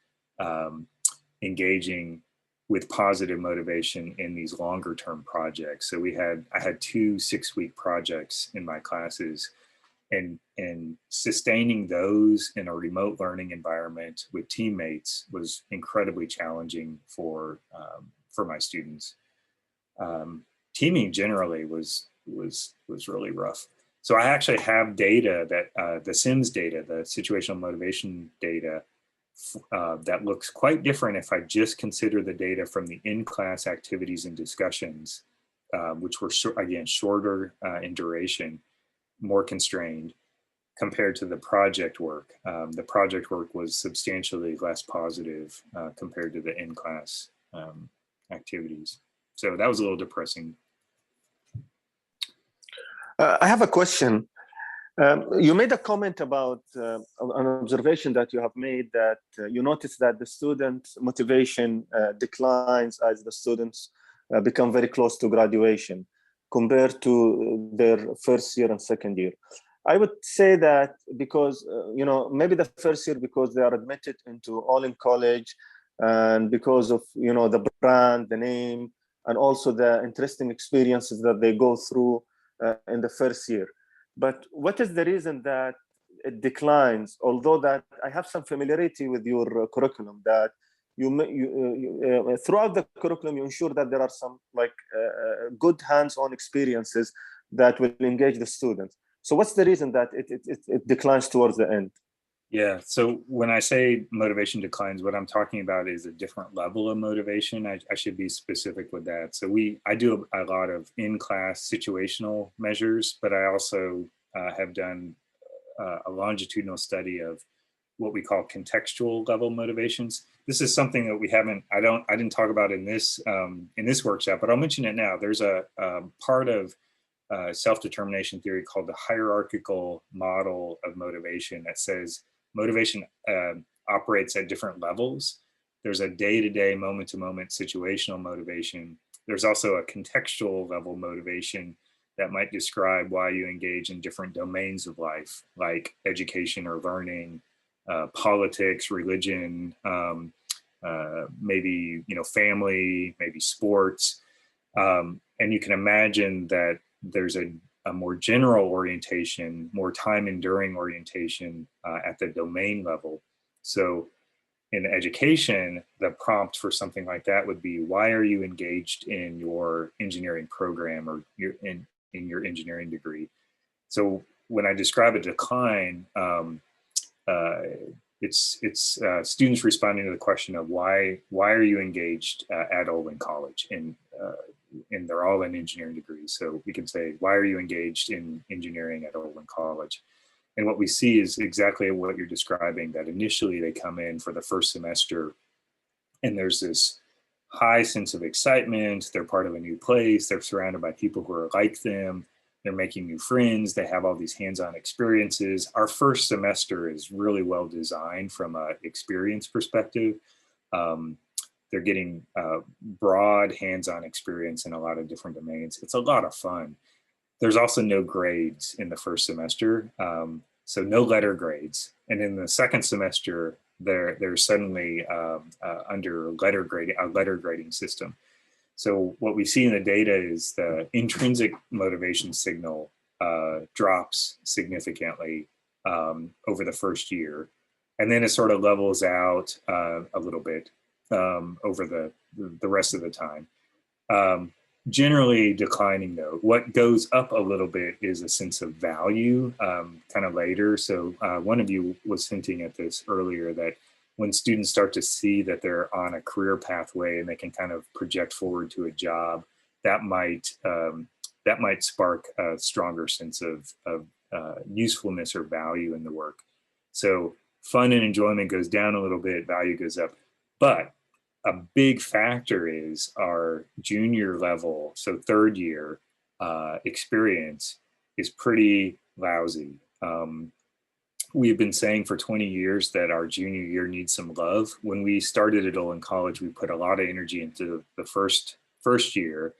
engaging with positive motivation in these longer term projects. So I had 2 6-week projects in my classes, and sustaining those in a remote learning environment with teammates was incredibly challenging for my students. Teaming generally was really rough. So I actually have data that the SIMS data, the situational motivation data, that looks quite different if I just consider the data from the in-class activities and discussions, which were again shorter in duration, more constrained, compared to the project work. The project work was substantially less positive compared to the in-class activities. So that was a little depressing. I have a question. You made a comment about an observation that you have made, that you noticed that the student motivation declines as the students become very close to graduation compared to their first year and second year. I would say that because, maybe the first year because they are admitted into all in college, and because of, the brand, the name, and also the interesting experiences that they go through in the first year. But what is the reason that it declines? Although that I have some familiarity with your curriculum, that you throughout the curriculum, you ensure that there are some good hands-on experiences that will engage the students. So what's the reason that it declines towards the end? Yeah, so when I say motivation declines, what I'm talking about is a different level of motivation. I should be specific with that. So I do a lot of in-class situational measures, but I also have done a longitudinal study of what we call contextual level motivations. This is something that I didn't talk about in this workshop, but I'll mention it now. There's a part of self-determination theory called the hierarchical model of motivation that says motivation operates at different levels. There's a day-to-day, moment-to-moment situational motivation. There's also a contextual level motivation that might describe why you engage in different domains of life, like education or learning, politics, religion, maybe family, maybe sports. And you can imagine that there's a more general orientation, more time enduring orientation at the domain level. So in education, the prompt for something like that would be, why are you engaged in your engineering program or in your engineering degree? So when I describe a decline, it's students responding to the question of why are you engaged at Olin College, and they're all in engineering degrees. So we can say, why are you engaged in engineering at Olin College? And what we see is exactly what you're describing, that initially they come in for the first semester and there's this high sense of excitement. They're part of a new place. They're surrounded by people who are like them. They're making new friends. They have all these hands-on experiences. Our first semester is really well designed from an experience perspective. They're getting broad hands-on experience in a lot of different domains. It's a lot of fun. There's also no grades in the first semester, so no letter grades. And in the second semester, they're suddenly under a letter grading system. So what we see in the data is the intrinsic motivation signal drops significantly over the first year, and then it sort of levels out a little bit over the rest of the time. Generally declining though. What goes up a little bit is a sense of value kind of later. So one of you was hinting at this earlier, that when students start to see that they're on a career pathway and they can kind of project forward to a job, that might spark a stronger sense of usefulness or value in the work. So fun and enjoyment goes down a little bit, value goes up. But a big factor is our junior level, so third year experience is pretty lousy. we've been saying for 20 years that our junior year needs some love. When we started at Olin College, we put a lot of energy into the first year,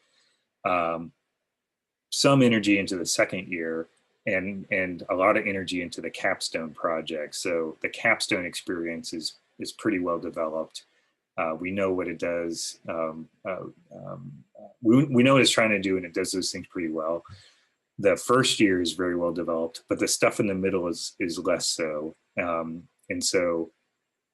some energy into the second year, and a lot of energy into the capstone project. So the capstone experience is pretty well developed. We know what it does. We know what it's trying to do, and it does those things pretty well. The first year is very well developed, but the stuff in the middle is less so. And so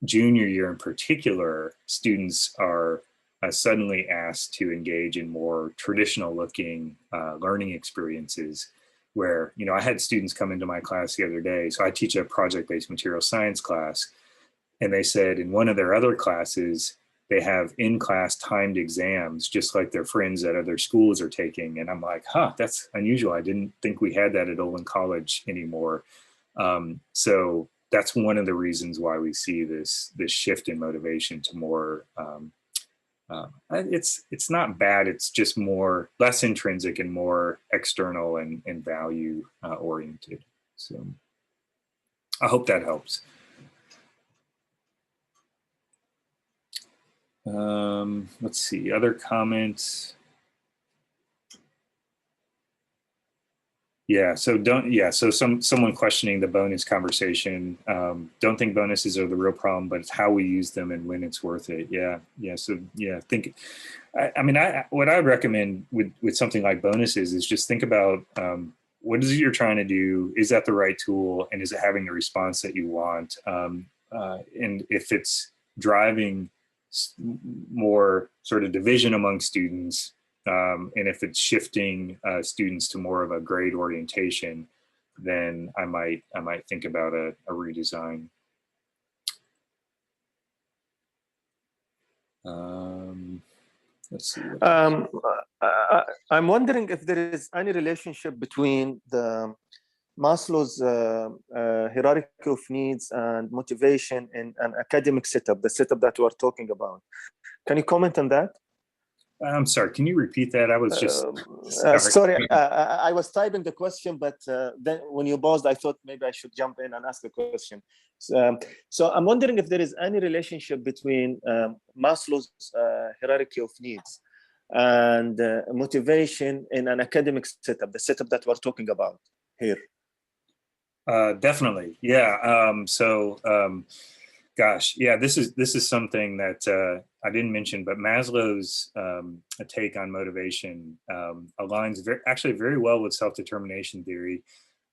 junior year in particular, students are suddenly asked to engage in more traditional looking learning experiences where, you know, I had students come into my class the other day. So I teach a project-based material science class, and they said in one of their other classes, they have in-class timed exams, just like their friends at other schools are taking. And I'm like, huh, that's unusual. I didn't think we had that at Olin College anymore. So that's one of the reasons why we see this shift in motivation to more, it's not bad. It's just less intrinsic and more external and value oriented. So I hope that helps. Let's see, other comments. Yeah, so someone questioning the bonus conversation. Don't think bonuses are the real problem, but it's how we use them and when it's worth it. Yeah. So yeah, what I would recommend with something like bonuses is just think about what is it you're trying to do? Is that the right tool? And is it having the response that you want? And if it's driving more sort of division among students, and if it's shifting students to more of a grade orientation, then I might think about a redesign. Let's see. I'm wondering if there is any relationship between the Maslow's hierarchy of needs and motivation in an academic setup, the setup that we are talking about. Can you comment on that? I'm sorry, can you repeat that? I was just sorry. I was typing the question, but then when you paused, I thought maybe I should jump in and ask the question. So I'm wondering if there is any relationship between Maslow's hierarchy of needs and motivation in an academic setup, the setup that we're talking about here. Definitely, yeah. Gosh, yeah, this is something that I didn't mention, but Maslow's take on motivation aligns actually very well with self-determination theory,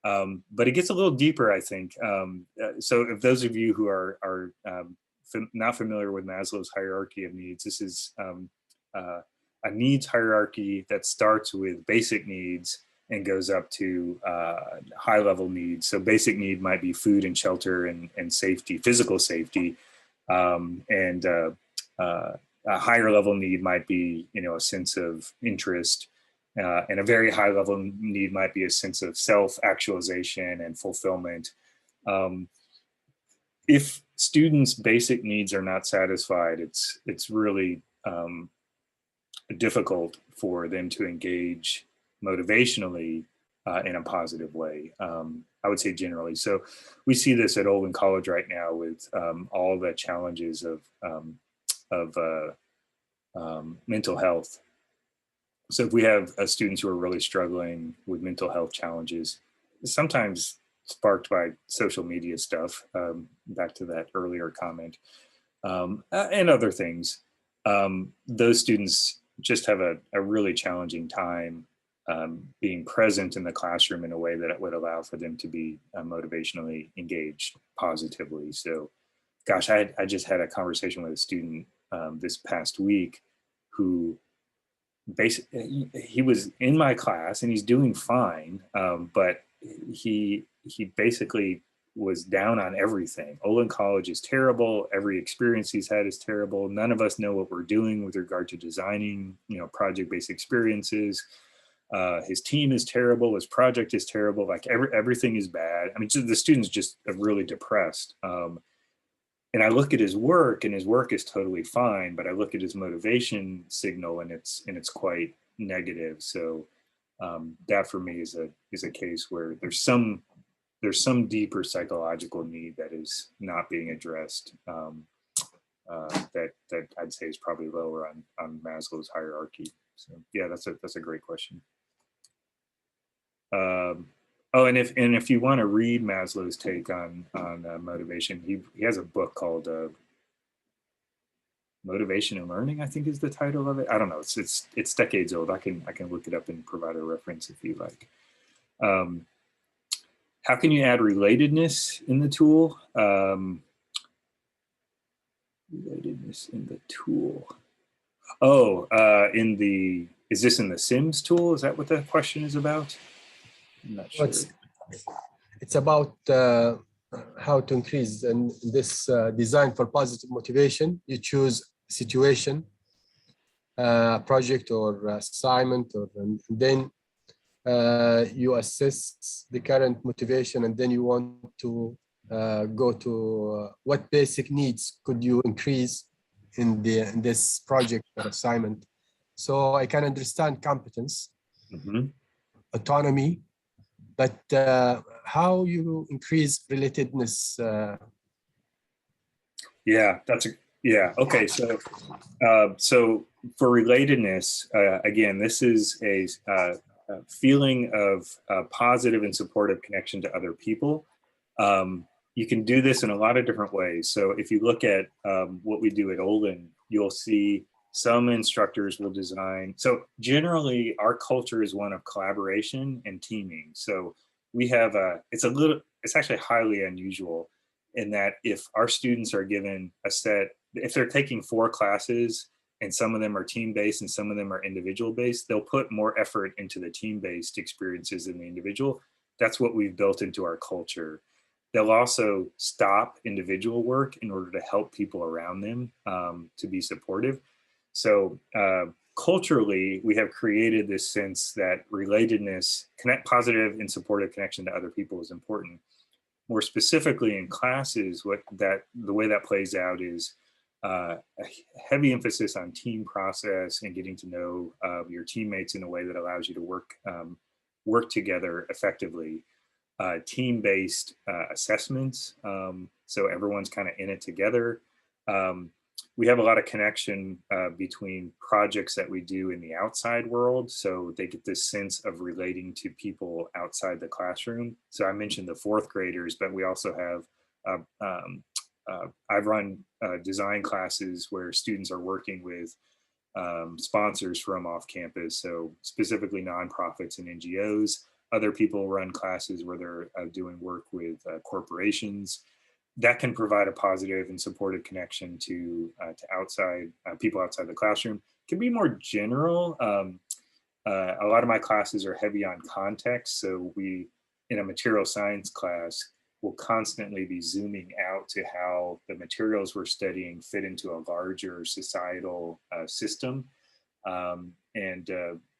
but it gets a little deeper, I think. So if those of you who are not familiar with Maslow's hierarchy of needs, this is a needs hierarchy that starts with basic needs and goes up to high level needs. So basic need might be food and shelter and safety, physical safety. And a higher level need might be, you know, a sense of interest. And a very high level need might be a sense of self-actualization and fulfillment. If students' basic needs are not satisfied, it's really difficult for them to engage motivationally in a positive way, I would say generally. So we see this at Olin College right now with all the challenges of mental health. So if we have students who are really struggling with mental health challenges, sometimes sparked by social media stuff, back to that earlier comment, and other things, those students just have a really challenging time being present in the classroom in a way that it would allow for them to be motivationally engaged positively. So, gosh, I just had a conversation with a student this past week who basically, he was in my class and he's doing fine, but he basically was down on everything. Olin College is terrible. Every experience he's had is terrible. None of us know what we're doing with regard to designing, you know, project-based experiences. His team is terrible. His project is terrible. Like everything is bad. I mean, the student's just really depressed. And I look at his work, and his work is totally fine. But I look at his motivation signal, and it's quite negative. So that for me is a case where there's there's some deeper psychological need that is not being addressed. That I'd say is probably lower on Maslow's hierarchy. So yeah, that's a great question. Oh, and if you want to read Maslow's take on motivation, he has a book called Motivation and Learning, I think is the title of it. I don't know. It's decades old. I can look it up and provide a reference if you like. How can you add relatedness in the tool? Relatedness in the tool. Oh, is this in the Sims tool? Is that what the question is about? I'm not sure. It's about how to increase in this design for positive motivation. You choose situation, project or assignment, and then you assess the current motivation, and then you want to go to what basic needs could you increase in this project or assignment. So I can understand competence, autonomy, but how you increase relatedness? Okay. So for relatedness, again, this is a feeling of positive and supportive connection to other people. You can do this in a lot of different ways. So if you look at what we do at Olin, you'll see some instructors will design. So generally our culture is one of collaboration and teaming. So we have it's actually highly unusual in that if our students are given a set, if they're taking 4 classes and some of them are team-based and some of them are individual-based, they'll put more effort into the team-based experiences than the individual. That's what we've built into our culture. They'll also stop individual work in order to help people around them to be supportive. So culturally, we have created this sense that relatedness, positive and supportive connection to other people is important. More specifically in classes, the way that plays out is a heavy emphasis on team process and getting to know your teammates in a way that allows you to work together effectively. Team-based assessments, so everyone's kind of in it together. We have a lot of connection between projects that we do in the outside world, so they get this sense of relating to people outside the classroom. So I mentioned the 4th graders, but we also have, I've run design classes where students are working with sponsors from off campus, so specifically nonprofits and NGOs. Other people run classes where they're doing work with corporations. That can provide a positive and supportive connection to outside people outside the classroom. It can be more general. A lot of my classes are heavy on context. So we, in a material science class, will constantly be zooming out to how the materials we're studying fit into a larger societal system.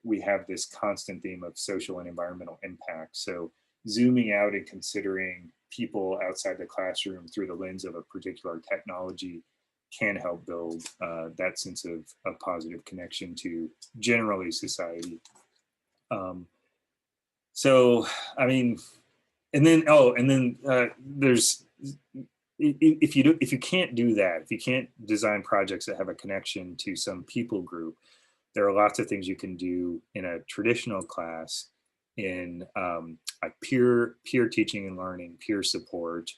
We have this constant theme of social and environmental impact. So zooming out and considering people outside the classroom through the lens of a particular technology can help build that sense of positive connection to generally society. So, I mean, there's, if you can't do that, if you can't design projects that have a connection to some people group, there are lots of things you can do in a traditional class in like peer teaching and learning, peer support,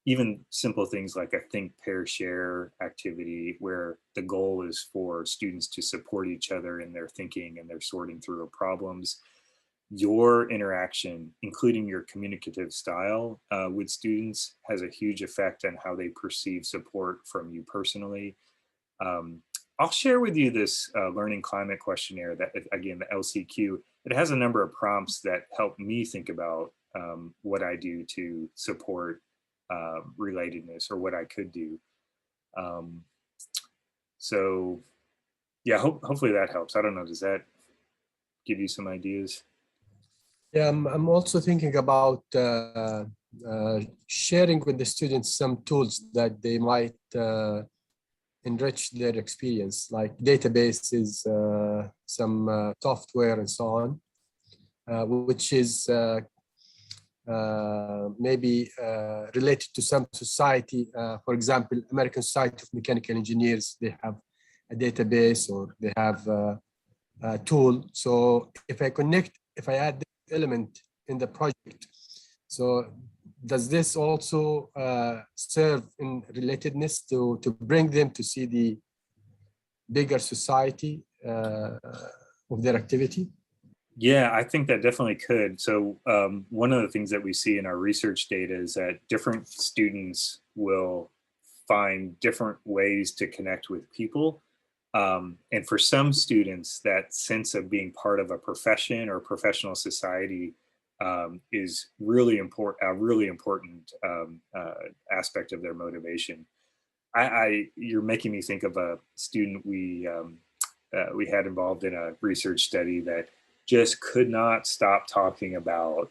even simple things like a think, pair, share activity where the goal is for students to support each other in their thinking and their sorting through of problems. Your interaction, including your communicative style with students, has a huge effect on how they perceive support from you personally. I'll share with you this learning climate questionnaire that, again, the LCQ. It has a number of prompts that help me think about what I do to support relatedness or what I could do. So yeah, hopefully that helps. I don't know, does that give you some ideas? Yeah, I'm also thinking about sharing with the students some tools that they might enrich their experience, like databases, some software and so on, which is maybe related to some society. For example, American Society of Mechanical Engineers, they have a database or they have a tool. So if I add this element in the project, so does this also serve in relatedness to bring them to see the bigger society of their activity? Yeah, I think that definitely could. So one of the things that we see in our research data is that different students will find different ways to connect with people. And for some students, that sense of being part of a profession or professional society is really important, a really important aspect of their motivation. You're making me think of a student we had involved in a research study that just could not stop talking about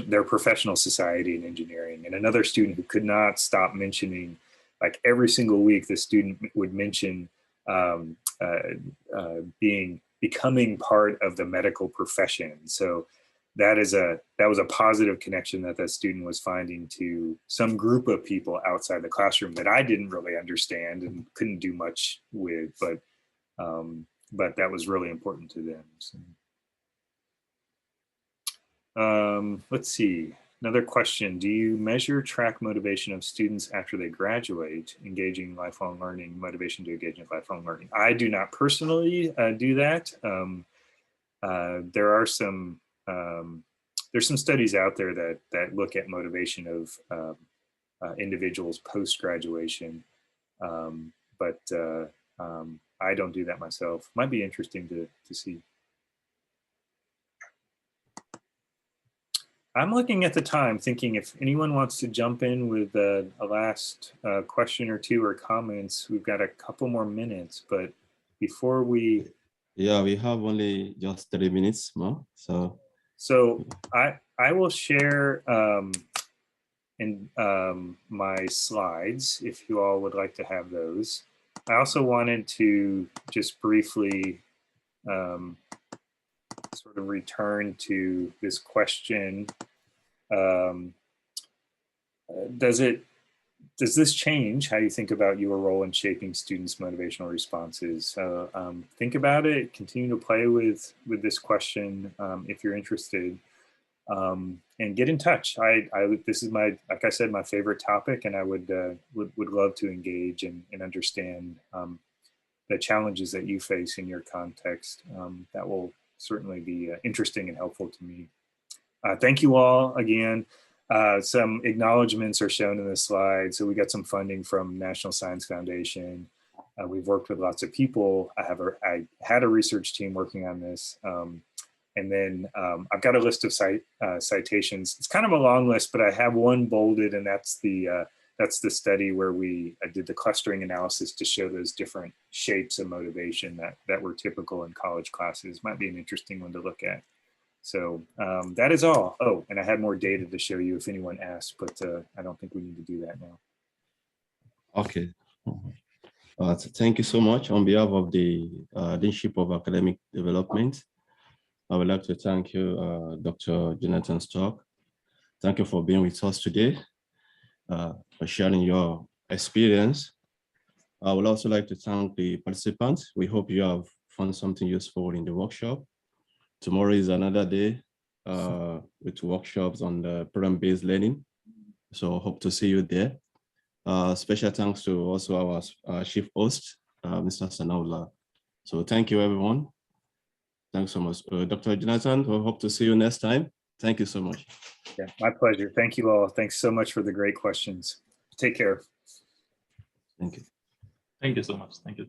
their professional society in engineering, and another student who could not stop mentioning, like every single week, the student would mention becoming part of the medical profession. So that was a positive connection that student was finding to some group of people outside the classroom that I didn't really understand and couldn't do much with, but that was really important to them. So. Let's see, another question. Do you measure track motivation of students after they graduate, engaging lifelong learning, motivation to engage in lifelong learning? I do not personally do that. There are there's some studies out there that look at motivation of individuals post-graduation, but I don't do that myself. Might be interesting to see. I'm looking at the time thinking if anyone wants to jump in with a last question or two or comments, we've got a couple more minutes, but before we... Yeah, we have only just 3 minutes more, So I will share in my slides if you all would like to have those. I also wanted to just briefly sort of return to this question. Does this change how you think about your role in shaping students' motivational responses? So think about it, continue to play with this question if you're interested, and get in touch. This is like I said, my favorite topic, and I would love to engage and understand the challenges that you face in your context. That will certainly be interesting and helpful to me. Thank you all again. Some acknowledgements are shown in this slide. So we got some funding from National Science Foundation. We've worked with lots of people. I had a research team working on this. And then I've got a list of citations. It's kind of a long list, but I have one bolded, and that's the study where we did the clustering analysis to show those different shapes of motivation that were typical in college classes. Might be an interesting one to look at. So that is all. Oh, and I had more data to show you if anyone asked, but I don't think we need to do that now. Okay. So thank you so much. On behalf of the Deanship of Academic Development, I would like to thank you, Dr. Jonathan Stolk. Thank you for being with us today, for sharing your experience. I would also like to thank the participants. We hope you have found something useful in the workshop. Tomorrow is another day with workshops on the program-based learning. So hope to see you there. Special thanks to also our chief host, Mr. Sanaullah. So thank you, everyone. Thanks so much. Dr. Jonathan, we hope to see you next time. Thank you so much. Yeah, my pleasure. Thank you all. Thanks so much for the great questions. Take care. Thank you. Thank you so much. Thank you.